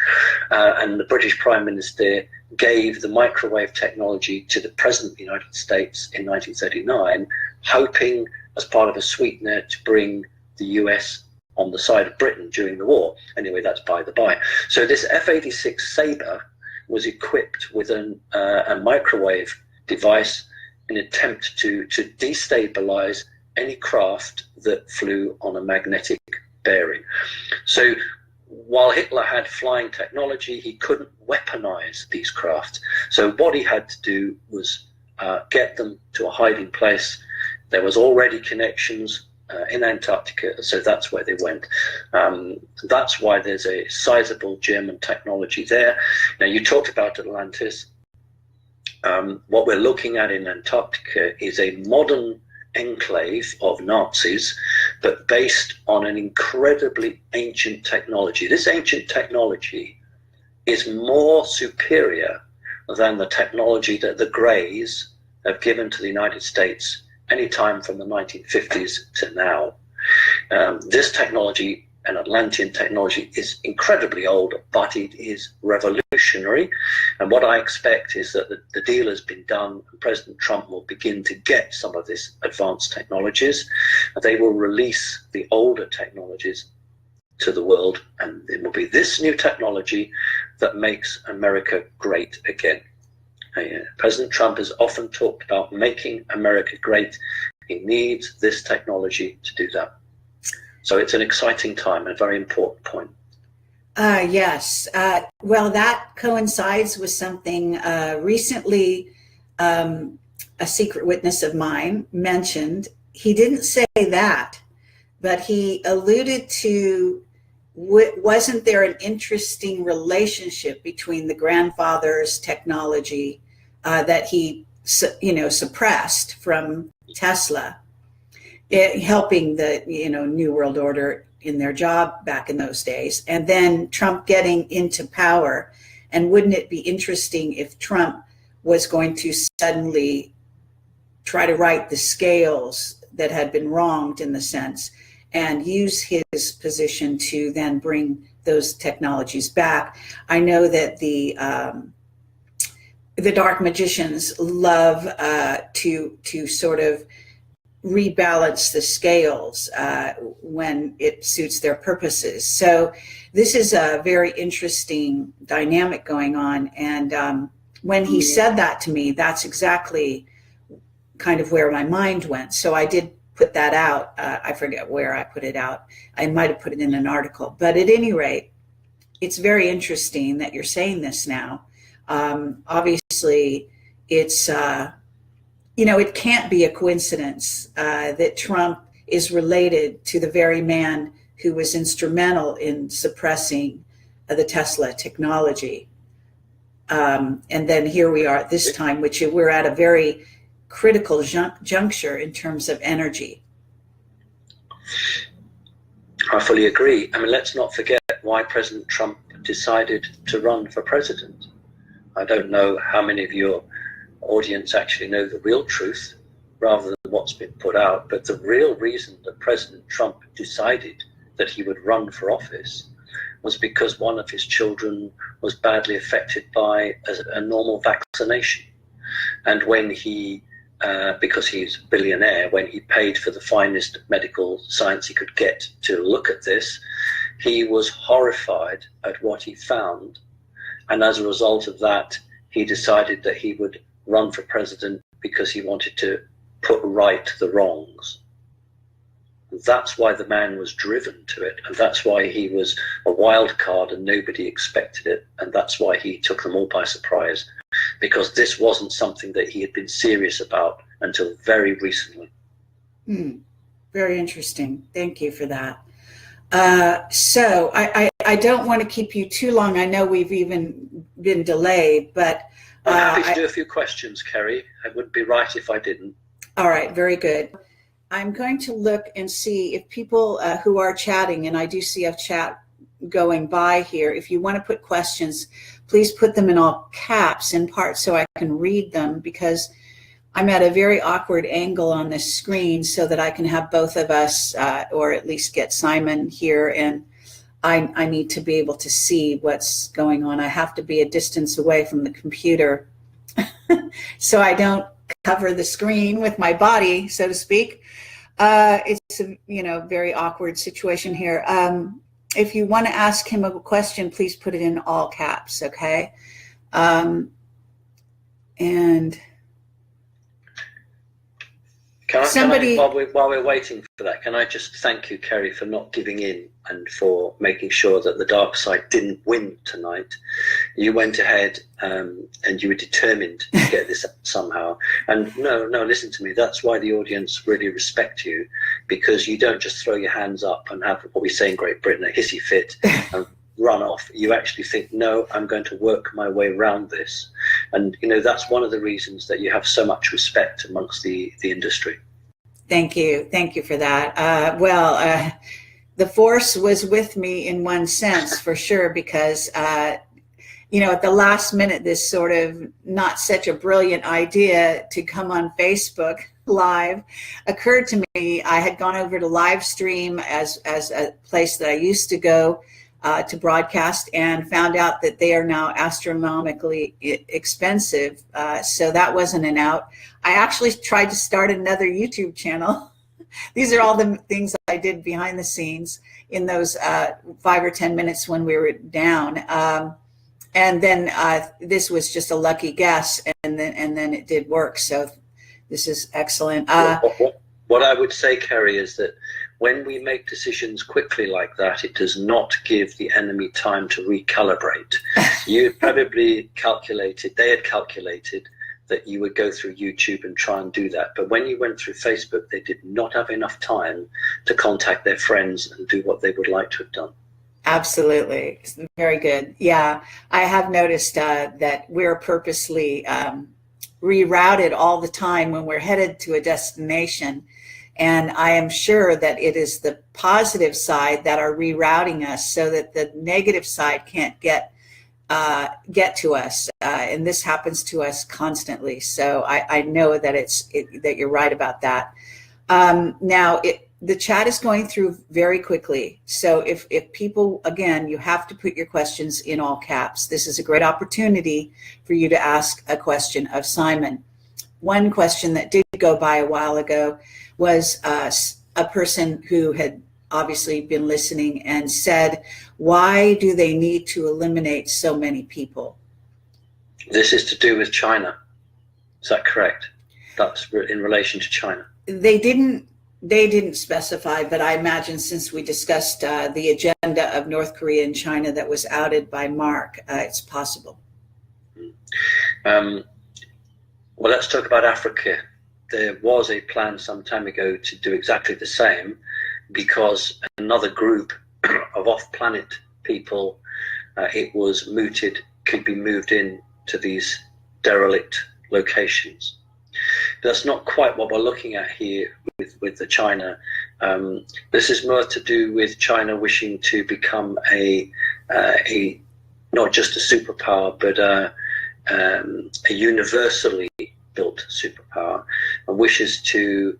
and the British Prime Minister gave the microwave technology to the President of the United States in 1939, hoping as part of a sweetener to bring the US on the side of Britain during the war. Anyway, that's by the by. So this F-86 Sabre was equipped with a microwave device in an attempt to destabilize any craft that flew on a magnetic bearing. So while Hitler had flying technology, he couldn't weaponize these craft. So what he had to do was get them to a hiding place. There was already connections in Antarctica, so that's where they went. That's why there's a sizable German technology there. Now, you talked about Atlantis. What we're looking at in Antarctica is a modern enclave of Nazis, but based on an incredibly ancient technology. This ancient technology is more superior than the technology that the Greys have given to the United States any time from the 1950s to now. This technology, an Atlantean technology, is incredibly old, but it is revolutionary. And what I expect is that the deal has been done, and President Trump will begin to get some of these advanced technologies. They will release the older technologies to the world, and it will be this new technology that makes America great again. President Trump has often talked about making America great. He needs this technology to do that. So it's an exciting time, a very important point. Yes. Well, that coincides with something recently a secret witness of mine mentioned. He didn't say that, but he alluded to, wasn't there an interesting relationship between the grandfather's technology that he, suppressed from Tesla, helping the New World Order in their job back in those days, and then Trump getting into power? And wouldn't it be interesting if Trump was going to suddenly try to right the scales that had been wronged in the sense, and use his position to then bring those technologies back? I know that the dark magicians love to sort of rebalance the scales when it suits their purposes. So this is a very interesting dynamic going on. And when he said that to me, that's exactly kind of where my mind went. So I did put that out. I forget where I put it out. I might have put it in an article. But at any rate, it's very interesting that you're saying this now. Obviously, it's it can't be a coincidence that Trump is related to the very man who was instrumental in suppressing the Tesla technology. And then here we are at this time, which we're at a very critical juncture in terms of energy. I fully agree. I mean, let's not forget why President Trump decided to run for president. I don't know how many of your audience actually know the real truth rather than what's been put out, but the real reason that President Trump decided that he would run for office was because one of his children was badly affected by a normal vaccination. And when he because he's a billionaire, when he paid for the finest medical science he could get to look at this, he was horrified at what he found. And as a result of that, he decided that he would run for president because he wanted to put right the wrongs. That's why the man was driven to it, and that's why he was a wild card and nobody expected it, and that's why he took them all by surprise, because this wasn't something that he had been serious about until very recently. Very interesting. Thank you for that. So I don't want to keep you too long. I know we've even been delayed, but I'm happy to do a few questions, Kerry. I wouldn't be right if I didn't. All right, very good. I'm going to look and see if people who are chatting, and I do see a chat going by here, if you want to put questions, please put them in all caps, in part so I can read them, because I'm at a very awkward angle on this screen so that I can have both of us, or at least get Simon here, and I need to be able to see what's going on. I have to be a distance away from the computer so I don't cover the screen with my body, so to speak. It's a very awkward situation here. If you want to ask him a question, please put it in all caps, okay? And while we're waiting for that, can I just thank you, Kerry, for not giving in and for making sure that the dark side didn't win tonight. You went ahead and you were determined to get this somehow. And no, listen to me. That's why the audience really respect you, because you don't just throw your hands up and have what we say in Great Britain, a hissy fit, and run off. You actually think, no, I'm going to work my way around this. And that's one of the reasons that you have so much respect amongst the industry. Thank you for that. The force was with me in one sense, for sure, because at the last minute, this sort of not such a brilliant idea to come on Facebook Live occurred to me. I had gone over to Livestream as a place that I used to go to broadcast, and found out that they are now astronomically expensive. So that wasn't an out. I actually tried to start another YouTube channel. These are all the things I did behind the scenes in those 5 or 10 minutes when we were down. And then this was just a lucky guess, and then it did work. So this is excellent. What I would say, Kerry, is that when we make decisions quickly like that, it does not give the enemy time to recalibrate. You probably they had calculated that you would go through YouTube and try and do that. But when you went through Facebook, they did not have enough time to contact their friends and do what they would like to have done. Absolutely. Very good. Yeah, I have noticed that we're purposely rerouted all the time when we're headed to a destination. And I am sure that it is the positive side that are rerouting us so that the negative side can't get to us. And this happens to us constantly. So I know that that you're right about that. Now, the chat is going through very quickly. So if people, again, you have to put your questions in all caps. This is a great opportunity for you to ask a question of Simon. One question that did go by a while ago was a person who had obviously been listening and said, why do they need to eliminate so many people? This is to do with China. Is that correct? That's in relation to China. They didn't specify, but I imagine since we discussed the agenda of North Korea and China that was outed by Mark, it's possible. Well, let's talk about Africa. There was a plan some time ago to do exactly the same, because another group of off-planet people, it was mooted, could be moved in to these derelict locations. That's not quite what we're looking at here with the China. This is more to do with China wishing to become a not just a superpower, but a universally built superpower, and wishes to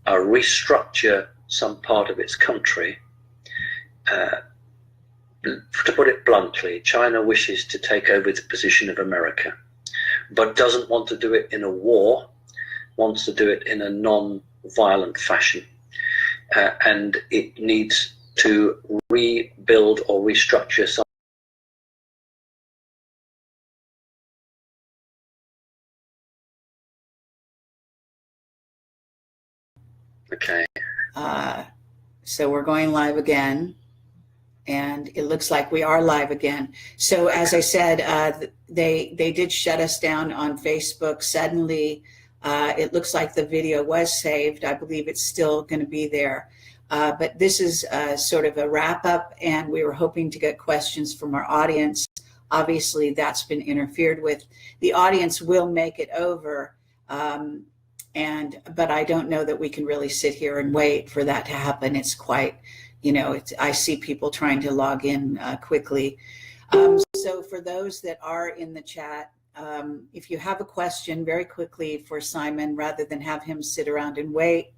restructure some part of its country. To put it bluntly, China wishes to take over the position of America, but doesn't want to do it in a war, wants to do it in a non-violent fashion, and it needs to rebuild or restructure some. Okay. So we're going live again, and it looks like we are live again. So as I said, they did shut us down on Facebook suddenly. It looks like the video was saved. I believe it's still going to be there. But this is sort of a wrap up, and we were hoping to get questions from our audience. Obviously, that's been interfered with. The audience will make it over. But I don't know that we can really sit here and wait for that to happen. It's quite, I see people trying to log in quickly. So for those that are in the chat, if you have a question very quickly for Simon, rather than have him sit around and wait,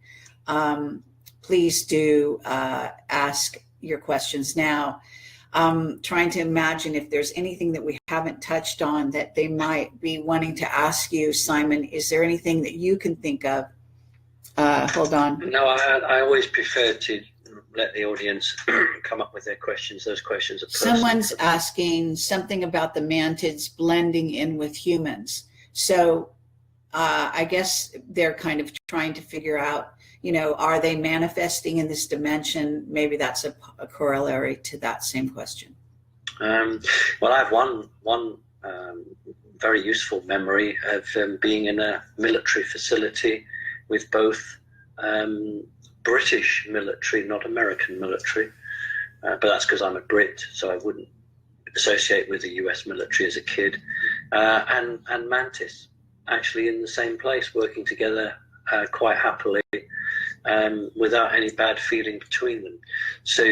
please do ask your questions now. Trying to imagine if there's anything that we haven't touched on that they might be wanting to ask you, Simon. Is there anything that you can think of? Hold on. No, I always prefer to let the audience come up with their questions. Those questions are personal. Someone's asking something about the mantids blending in with humans. So I guess they're kind of trying to figure out, are they manifesting in this dimension? Maybe that's a corollary to that same question. Well, I have one very useful memory of being in a military facility with both British military, not American military, but that's because I'm a Brit, so I wouldn't associate with the US military as a kid, and Mantis, actually in the same place, working together quite happily, without any bad feeling between them. So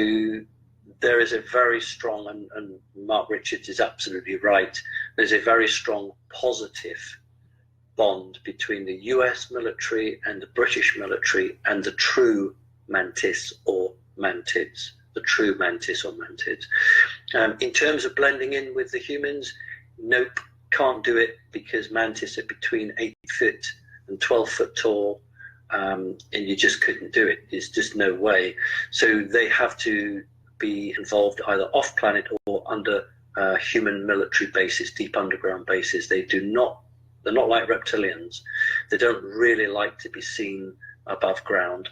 there is a very strong, and Mark Richards is absolutely right, there's a very strong positive bond between the US military and the British military and the true Mantis or Mantids, the true Mantis or Mantids. In terms of blending in with the humans, nope, can't do it, because Mantis are between 8 foot and 12 foot tall, and you just couldn't do it. There's just no way. So they have to be involved either off planet or under human military bases, deep underground bases. They're not like reptilians. They don't really like to be seen above ground.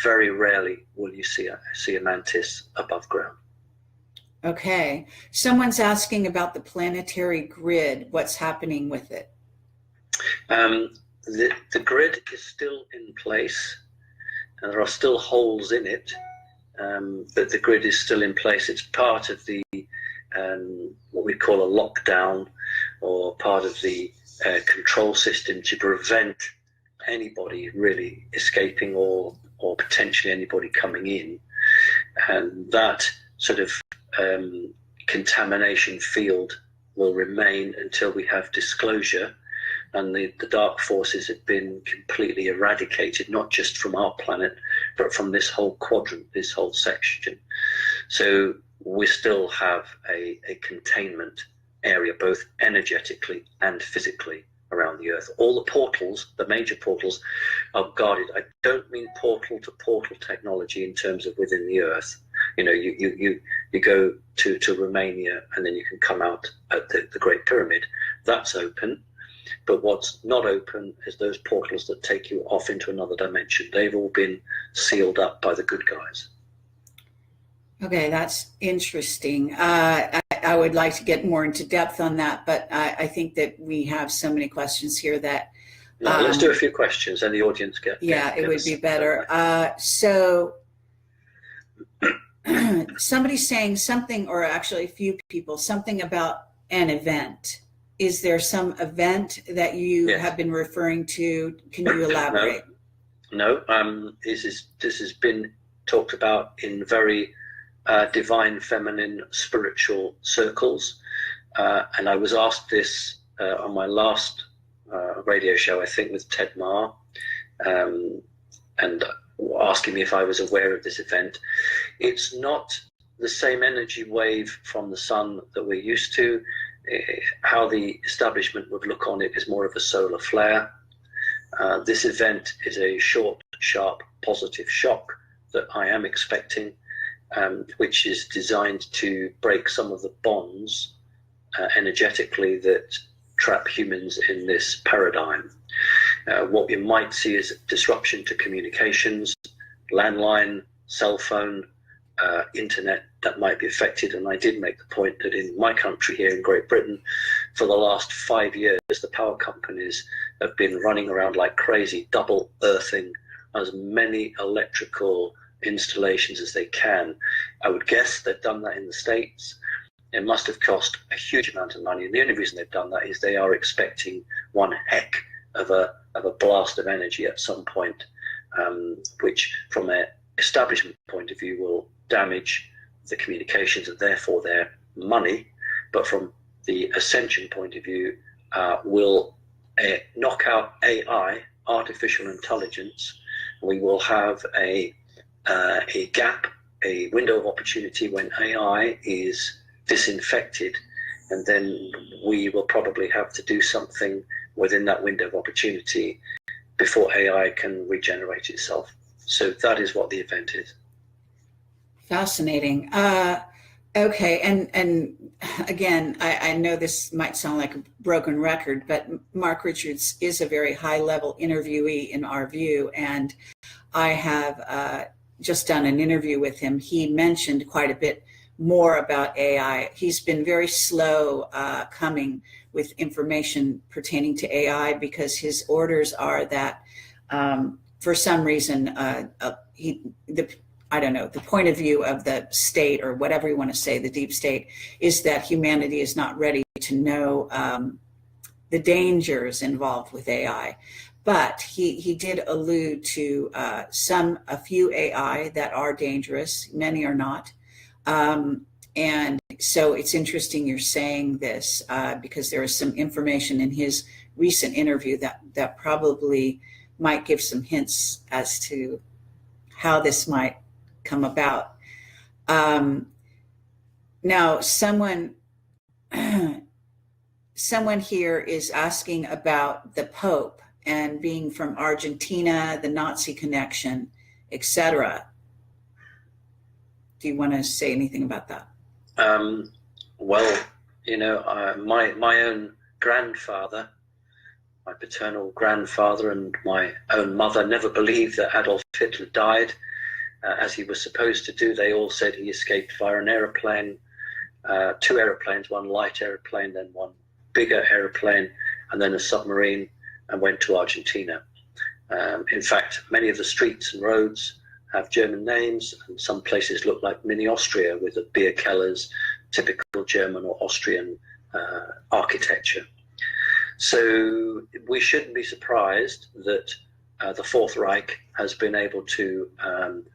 Very rarely will you see a mantis above ground. Okay. Someone's asking about the planetary grid. What's happening with it? The grid is still in place, and there are still holes in it, but the grid is still in place. It's part of the what we call a lockdown, or part of the control system to prevent anybody really escaping or potentially anybody coming in. And that sort of contamination field will remain until we have disclosure and the dark forces have been completely eradicated, not just from our planet, but from this whole quadrant, this whole section. So we still have a containment area, both energetically and physically, around the Earth. All the portals, the major portals, are guarded. I don't mean portal to portal technology in terms of within the Earth. You go to Romania and then you can come out at the Great Pyramid. That's open. But what's not open is those portals that take you off into another dimension. They've all been sealed up by the good guys. Okay, that's interesting. I would like to get more into depth on that, but I think that we have so many questions here that... let's do a few questions and the audience get... it would be better. So somebody's saying something, or actually a few people, something about an event. Is there some event that you have been referring to? Can you elaborate? No. This has been talked about in very divine, feminine, spiritual circles. And I was asked this on my last radio show, I think, with Ted Maher, and asking me if I was aware of this event. It's not the same energy wave from the sun that we're used to. How the establishment would look on it is more of a solar flare. This event is a short, sharp, positive shock that I am expecting, which is designed to break some of the bonds energetically that trap humans in this paradigm. What we might see is disruption to communications, landline, cell phone, internet that might be affected. And I did make the point that in my country here in Great Britain, for the last 5 years, the power companies have been running around like crazy, double earthing as many electrical installations as they can. I would guess they've done that in the States. It must have cost a huge amount of money. And the only reason they've done that is they are expecting one heck of a blast of energy at some point, which from an establishment point of view will damage the communications and therefore their money. But from the ascension point of view, will knock out AI, artificial intelligence. We will have a gap, a window of opportunity when AI is disinfected, and then we will probably have to do something within that window of opportunity before AI can regenerate itself. So that is what the event is. Fascinating. Okay, and again, I know this might sound like a broken record, but Mark Richards is a very high-level interviewee in our view, and I have just done an interview with him. He mentioned quite a bit more about AI. He's been very slow coming with information pertaining to AI because his orders are that for some reason I don't know, the point of view of the state, or whatever you want to say, the deep state, is that humanity is not ready to know the dangers involved with AI. But he did allude to a few AI that are dangerous, many are not. And so it's interesting you're saying this because there is some information in his recent interview that probably might give some hints as to how this might come about. Now, someone here is asking about the Pope and being from Argentina, the Nazi connection, etc. Do you want to say anything about that? Well, you know, my own grandfather, my paternal grandfather, and my own mother never believed that Adolf Hitler died as he was supposed to do. They all said he escaped via an aeroplane, 2 aeroplanes, one light aeroplane, then one bigger aeroplane, and then a submarine, and went to Argentina. In fact, many of the streets and roads have German names, and some places look like mini Austria with the beer kellers, typical German or Austrian architecture. So we shouldn't be surprised that the Fourth Reich has been able to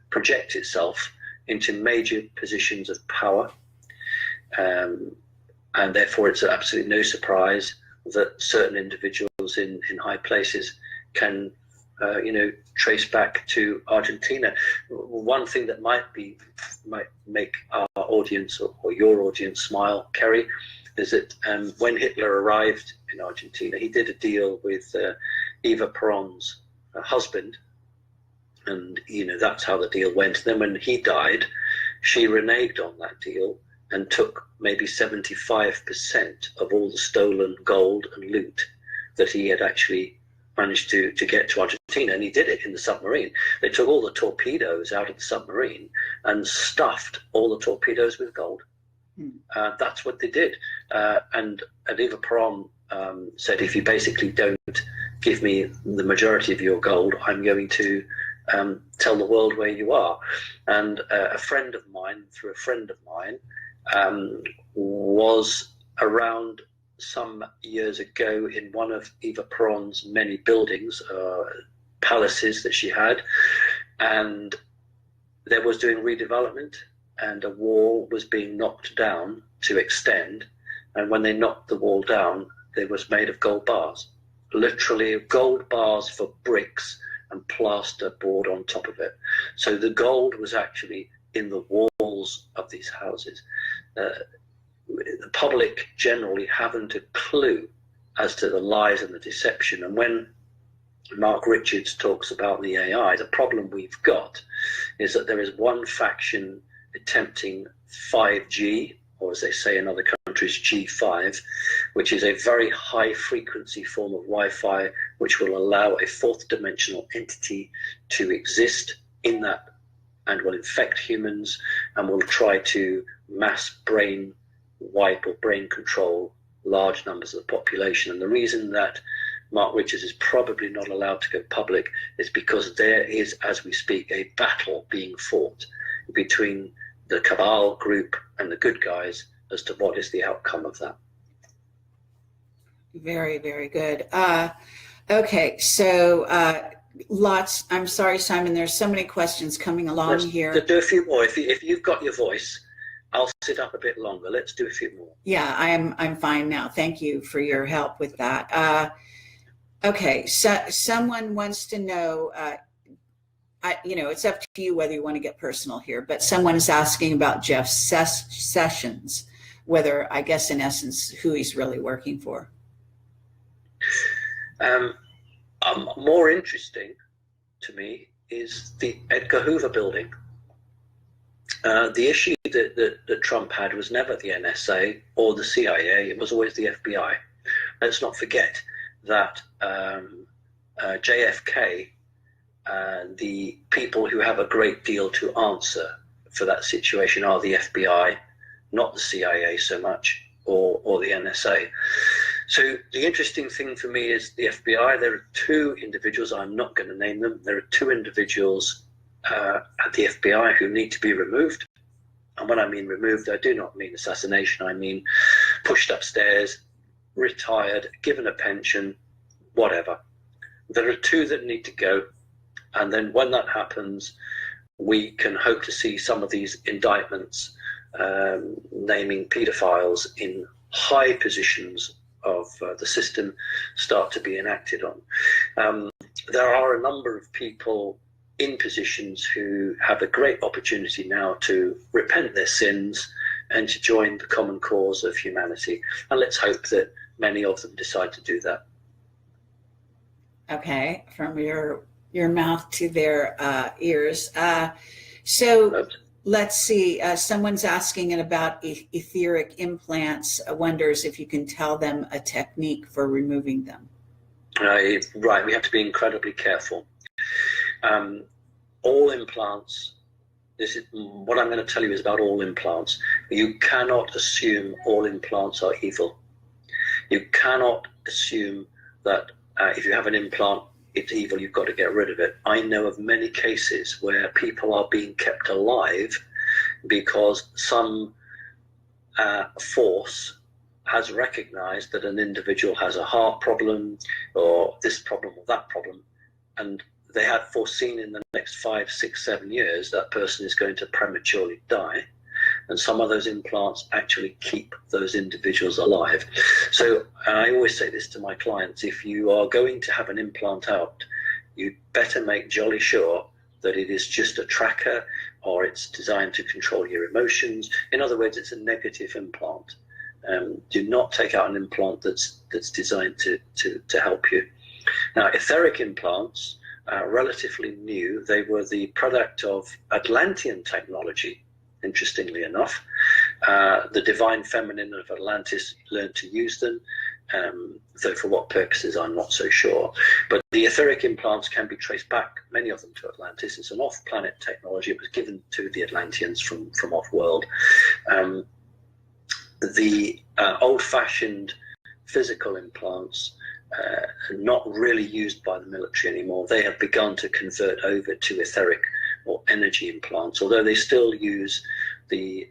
project itself into major positions of power, and therefore it's absolutely no surprise that certain individuals in high places can trace back to Argentina. One thing that might make our audience or your audience smile, Kerry, is that when Hitler arrived in Argentina, he did a deal with Eva Perón's husband, and that's how the deal went. Then when he died, she reneged on that deal and took maybe 75% of all the stolen gold and loot that he had actually managed to get to Argentina, and he did it in the submarine. They took all the torpedoes out of the submarine and stuffed all the torpedoes with gold. That's what they did. And Eva Perón said, if you basically don't give me the majority of your gold, I'm going to tell the world where you are. And a friend of mine, through a friend of mine, was around some years ago in one of Eva Perón's many buildings, palaces that she had, and there was doing redevelopment, and a wall was being knocked down to extend, and when they knocked the wall down, it was made of gold bars, literally gold bars for bricks and plaster board on top of it. So the gold was actually in the walls of these houses. The public generally haven't a clue as to the lies and the deception. And when Mark Richards talks about the AI, the problem we've got is that there is one faction attempting 5G, or as they say in other countries, G5, which is a very high frequency form of Wi-Fi, which will allow a fourth dimensional entity to exist in that and will infect humans and will try to mass brain wipe or brain control large numbers of the population. And the reason that Mark Richards is probably not allowed to go public is because there is, as we speak, a battle being fought between the cabal group and the good guys as to what is the outcome of that. Very, very good. Okay, so I'm sorry, Simon, there's so many questions coming along here. Do a few more. If you've got your voice, I'll sit up a bit longer. Let's do a few more. Yeah, I'm fine now. Thank you for your help with that. Okay, so someone wants to know, it's up to you whether you want to get personal here, but someone is asking about Jeff Sessions, whether, I guess, in essence, who he's really working for. More interesting to me is the Edgar Hoover building. The issue that Trump had was never the NSA or the CIA, it was always the FBI. Let's not forget that JFK, the people who have a great deal to answer for that situation are the FBI, not the CIA so much, or the NSA. So the interesting thing for me is the FBI. There are two individuals, I'm not going to name them, there are two individuals at the FBI who need to be removed. And when I mean removed, I do not mean assassination, I mean pushed upstairs, retired, given a pension, whatever. There are two that need to go. And then when that happens, we can hope to see some of these indictments naming paedophiles in high positions of the system start to be enacted on. There are a number of people in positions who have a great opportunity now to repent their sins and to join the common cause of humanity. And let's hope that many of them decide to do that. Okay, from your mouth to their ears. So let's see, someone's asking about etheric implants, wonders if you can tell them a technique for removing them. Right, we have to be incredibly careful. All implants, this is what I'm going to tell you is about all implants. You cannot assume all implants are evil. You cannot assume that if you have an implant, it's evil, you've got to get rid of it. I know of many cases where people are being kept alive because some force has recognized that an individual has a heart problem or this problem or that problem, and they had foreseen in the next 5, 6, 7 years that person is going to prematurely die, and some of those implants actually keep those individuals alive. So I always say this to my clients: if you are going to have an implant out, you better make jolly sure that it is just a tracker or it's designed to control your emotions. In other words, it's a negative implant. Do not take out an implant that's designed to help you. Now, etheric implants are relatively new. They were the product of Atlantean technology, interestingly enough. The divine feminine of Atlantis learned to use them, though for what purposes I'm not so sure. But the etheric implants can be traced back, many of them, to Atlantis. It's an off-planet technology. It was given to the Atlanteans from off-world. The old-fashioned physical implants are not really used by the military anymore. They have begun to convert over to etheric or energy implants, although they still use the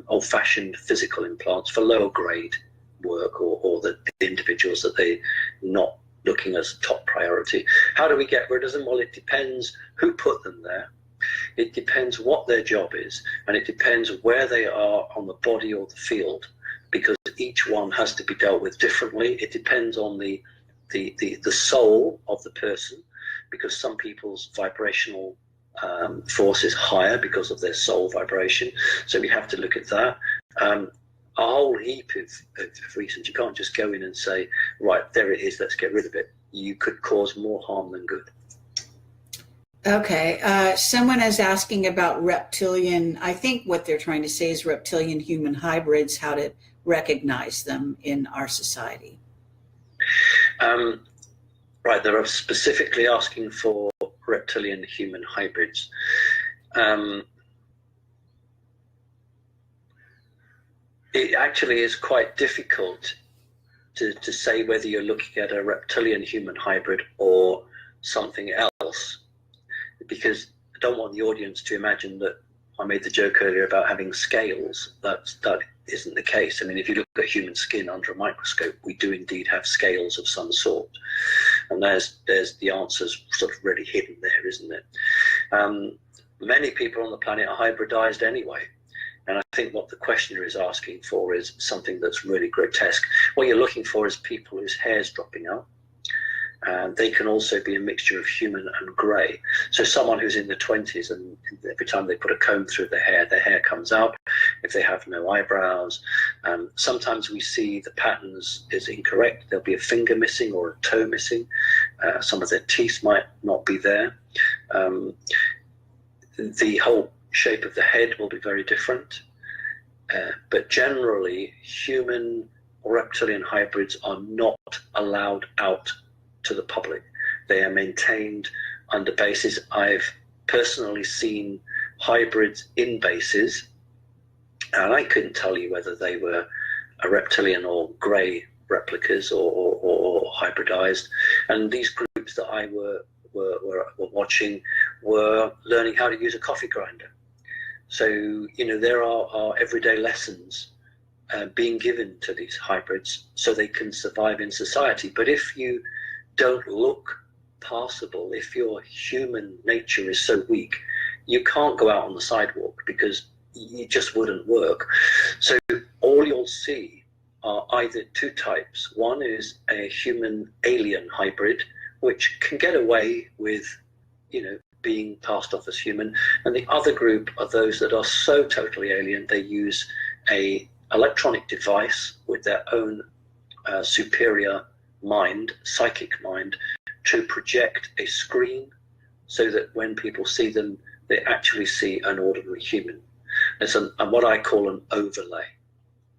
old-fashioned physical implants for lower grade work or the individuals that they're not looking as top priority. How do we get rid of them? Well, it depends who put them there. It depends what their job is, and it depends where they are on the body or the field, because each one has to be dealt with differently. It depends on the soul of the person, because some people's vibrational force is higher because of their soul vibration. So we have to look at that. A whole heap of reasons. You can't just go in and say, right, there it is, let's get rid of it. you could cause more harm than good. Okay, someone is asking about reptilian. I think what they're trying to say is reptilian human hybrids, how to recognize them in our society. Right, they're specifically asking for reptilian human hybrids. It actually is quite difficult to say whether you're looking at a reptilian human hybrid or something else, because I don't want the audience to imagine that I made the joke earlier about having scales. That isn't the case. I mean, if you look at human skin under a microscope, we do indeed have scales of some sort. And there's the answers sort of really hidden there, isn't it? Many people on the planet are hybridized anyway. And I think what the questioner is asking for is something that's really grotesque. What you're looking for is people whose hair's dropping out. They can also be a mixture of human and grey. So someone who's in the 20s and every time they put a comb through their hair comes out. If they have no eyebrows, sometimes we see the patterns is incorrect. There'll be a finger missing or a toe missing. Some of their teeth might not be there. The whole shape of the head will be very different. But generally, human or reptilian hybrids are not allowed out to the public. They are maintained under bases. I've personally seen hybrids in bases, and I couldn't tell you whether they were a reptilian or grey replicas or hybridized. And these groups that I were watching were learning how to use a coffee grinder. So, you know, there are everyday lessons being given to these hybrids so they can survive in society. But if you don't look passable, if your human nature is so weak, you can't go out on the sidewalk because it just wouldn't work. So all you'll see are either two types. One is a human alien hybrid, which can get away with, you know, being passed off as human. And the other group are those that are so totally alien, they use a electronic device with their own superior mind, psychic mind, to project a screen so that when people see them, they actually see an ordinary human. It's what I call an overlay.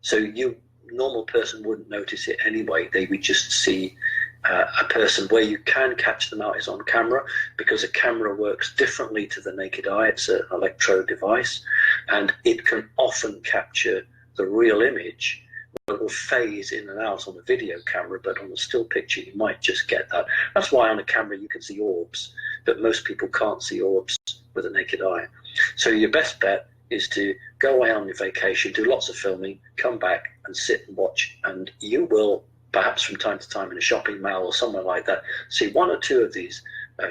So you, normal person, wouldn't notice it anyway. They would just see a person. Where you can catch them out is on camera, because a camera works differently to the naked eye. It's an electrode device, and it can often capture the real image. It will phase in and out on a video camera, but on a still picture you might just get that. That's why on a camera you can see orbs, but most people can't see orbs with a naked eye. So your best bet is to go away on your vacation, do lots of filming, come back and sit and watch, and you will, perhaps from time to time in a shopping mall or somewhere like that, see one or two of these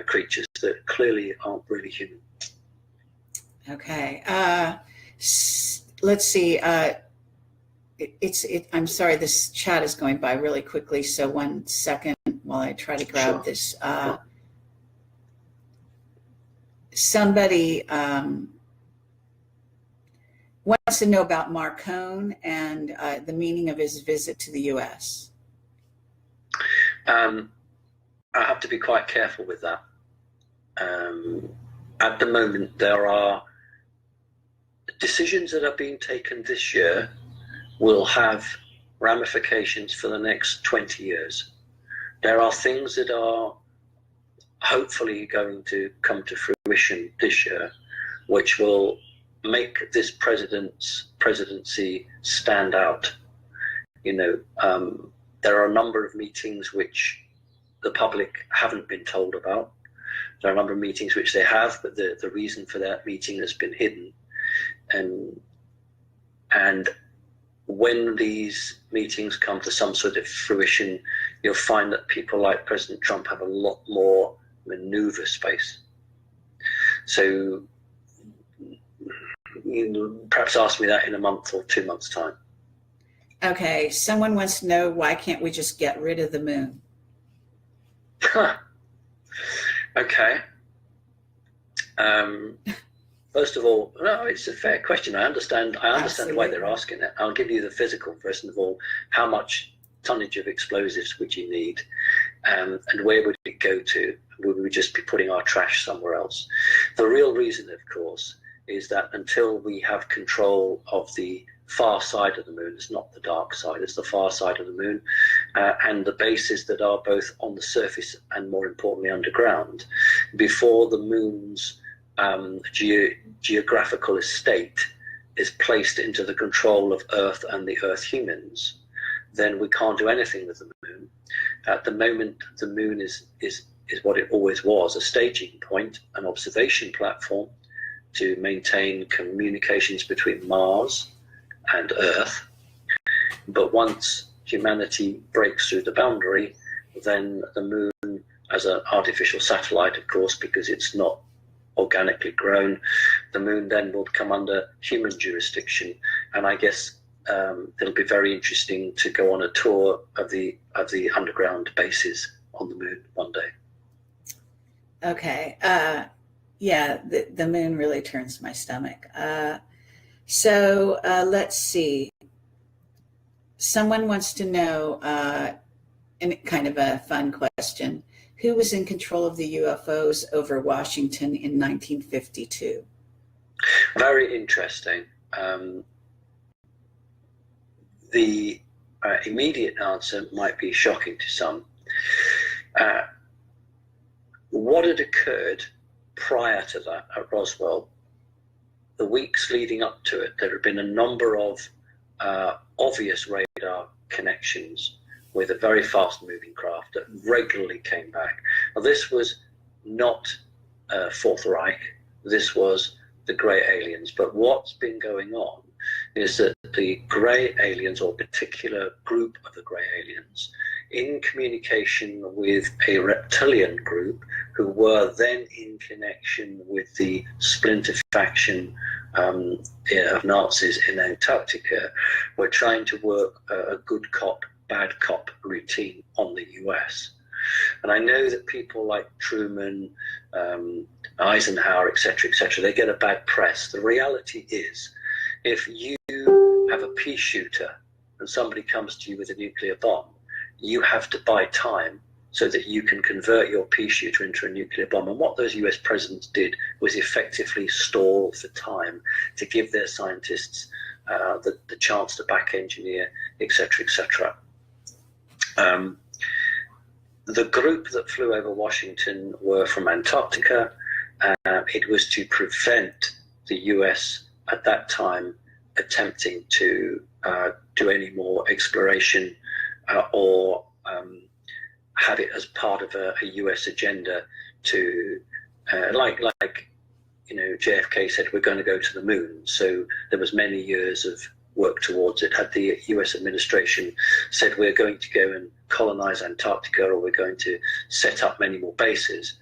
creatures that clearly aren't really human. Okay, let's see. I'm sorry, this chat is going by really quickly, so 1 second while I try to grab Sure. this. Somebody wants to know about Marcone and the meaning of his visit to the U.S. I have to be quite careful with that. At the moment, there are decisions that are being taken this year will have ramifications for the next 20 years. There are things that are hopefully going to come to fruition this year, which will make this presidency stand out. You know, there are a number of meetings which the public haven't been told about. There are a number of meetings which they have, but the reason for that meeting has been hidden. And when these meetings come to some sort of fruition, you'll find that people like President Trump have a lot more maneuver space. So you perhaps ask me that in a month or 2 months' time. Okay, someone wants to know, why can't we just get rid of the moon? Okay. First of all, no, it's a fair question. I understand Absolutely. why they're asking it. I'll give you the physical. First of all, how much tonnage of explosives would you need? And where would it go to? Would we just be putting our trash somewhere else? The real reason, of course, is that until we have control of the far side of the moon, it's not the dark side, it's the far side of the moon, and the bases that are both on the surface and, more importantly, underground, before the moon's geographical estate is placed into the control of Earth and the Earth humans, then we can't do anything with the moon. At the moment, the moon is what it always was, a staging point, an observation platform to maintain communications between Mars and Earth. But once humanity breaks through the boundary, then the moon, as an artificial satellite, of course, because it's not organically grown, the moon then will come under human jurisdiction. And I guess it'll be very interesting to go on a tour of the underground bases on the moon one day. Okay. Yeah, the moon really turns my stomach. So let's see. Someone wants to know, and kind of a fun question, who was in control of the UFOs over Washington in 1952? Very interesting. The immediate answer might be shocking to some. What had occurred prior to that at Roswell, the weeks leading up to it, there had been a number of obvious radar connections with a very fast-moving craft that regularly came back. Now, this was not Fourth Reich, this was the grey aliens. But what's been going on is that the grey aliens, or a particular group of the grey aliens, in communication with a reptilian group who were then in connection with the splinter faction of Nazis in Antarctica, were trying to work a good cop, bad cop routine on the US. And I know that people like Truman, Eisenhower, etc., they get a bad press. The reality is, if you have a pea shooter and somebody comes to you with a nuclear bomb, you have to buy time so that you can convert your pea shooter into a nuclear bomb. And what those US presidents did was effectively stall for time to give their scientists the chance to back engineer, etc., the group that flew over Washington were from Antarctica. It was to prevent the US at that time attempting to do any more exploration or have it as part of a US agenda to, like JFK said, we're going to go to the moon. So there was many years of work towards it. Had the US administration said we're going to go and colonize Antarctica, or we're going to set up many more bases,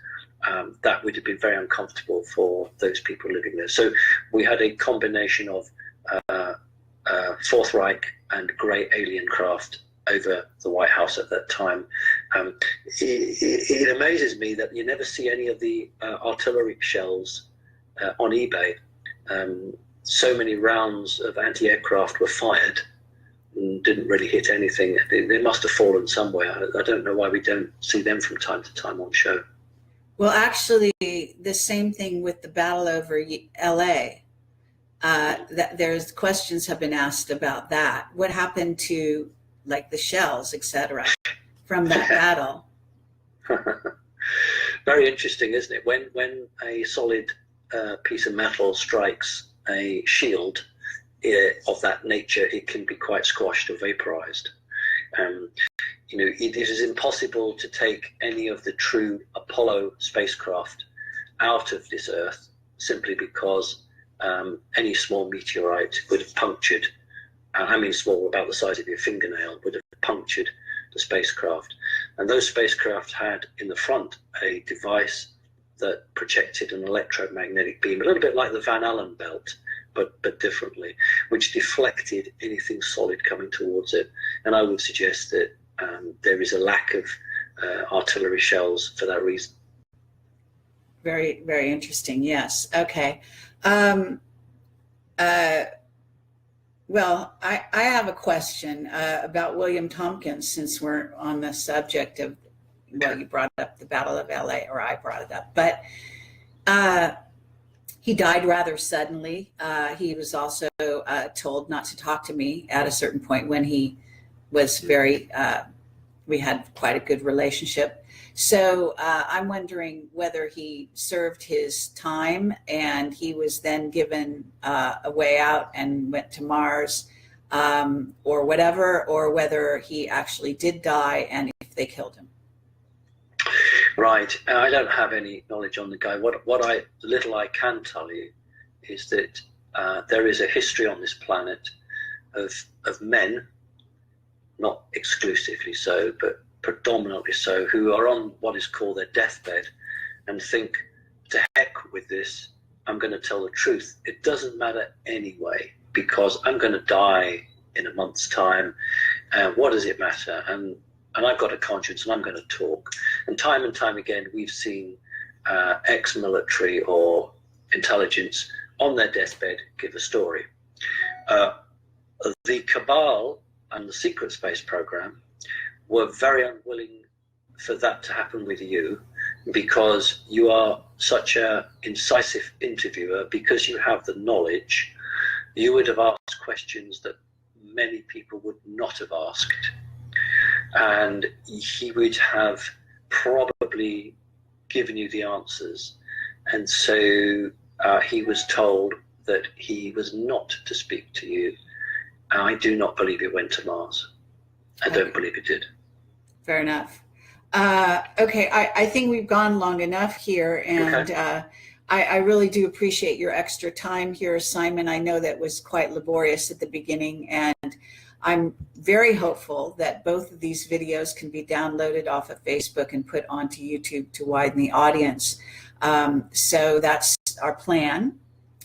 that would have been very uncomfortable for those people living there. So we had a combination of Fourth Reich and grey alien craft over the White House at that time. It amazes me that you never see any of the artillery shells on eBay. So many rounds of anti-aircraft were fired and didn't really hit anything. They must have fallen somewhere. I don't know why we don't see them from time to time on show. Well, actually, the same thing with the battle over LA. That there's questions have been asked about that. What happened to like the shells, etc., from that battle? Very interesting, isn't it? When a solid piece of metal strikes a shield of that nature, it can be quite squashed or vaporized. It is impossible to take any of the true Apollo spacecraft out of this Earth simply because any small meteorite would have punctured, I mean small, about the size of your fingernail, would have punctured the spacecraft. And those spacecraft had in the front a device that projected an electromagnetic beam, a little bit like the Van Allen belt, but differently, which deflected anything solid coming towards it. And I would suggest that there is a lack of artillery shells for that reason. Very, very interesting. Yes. Okay. Well, I have a question about William Tompkins, since we're on the subject of, well, you brought up the Battle of LA, or I brought it up, but he died rather suddenly. He was also told not to talk to me at a certain point when he was very, we had quite a good relationship. So I'm wondering whether he served his time and he was then given a way out and went to Mars, or whatever, or whether he actually did die and if they killed him. Right. I don't have any knowledge on the guy. The little I can tell you is that there is a history on this planet of men, not exclusively so, but predominantly so, who are on what is called their deathbed and think, to heck with this, I'm going to tell the truth. It doesn't matter anyway, because I'm going to die in a month's time. What does it matter? And I've got a conscience and I'm going to talk. And time again, we've seen ex-military or intelligence on their deathbed give a story. The Cabal and the Secret Space Program were very unwilling for that to happen with you, because you are such an incisive interviewer, because you have the knowledge. You would have asked questions that many people would not have asked, and he would have probably given you the answers. And so he was told that he was not to speak to you. I do not believe he went to Mars. I don't believe he did. Fair enough. Okay, I think we've gone long enough here, and okay. I really do appreciate your extra time here, Simon. I know that was quite laborious at the beginning, and I'm very hopeful that both of these videos can be downloaded off of Facebook and put onto YouTube to widen the audience. So that's our plan,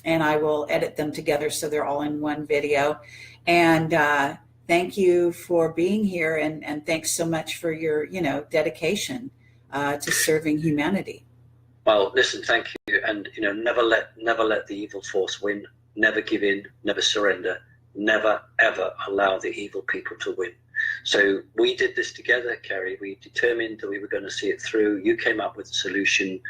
and I will edit them together so they're all in one video. And thank you for being here, and thanks so much for your, dedication to serving humanity. Well, listen, thank you, and never let the evil force win. Never give in. Never surrender. Never ever allow the evil people to win. So we did this together, Kerry. We determined that we were going to see it through. You came up with a solution.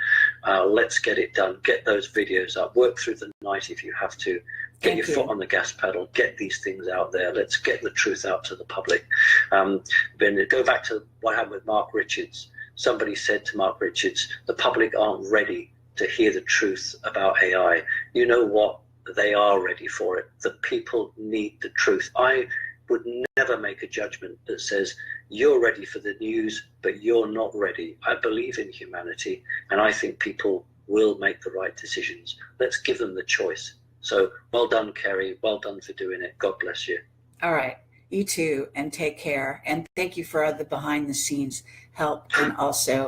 Let's get it done. Get those videos up. Work through the night if you have to. Get your foot on the gas pedal. Get these things out there. Let's get the truth out to the public. Then go back to what happened with Mark Richards. Somebody said to Mark Richards, the public aren't ready to hear the truth about AI. You know what? They are ready for it. The people need the truth. I would never make a judgment that says you're ready for the news, but you're not ready. I believe in humanity, and I think people will make the right decisions. Let's give them the choice. So well done, Kerry. Well done for doing it. God bless you. All right. You too, and take care. And thank you for the behind the scenes help, and also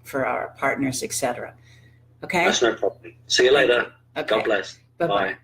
for our partners, etc. Okay? That's no problem. See you later. Okay. God bless. Bye-bye. Bye.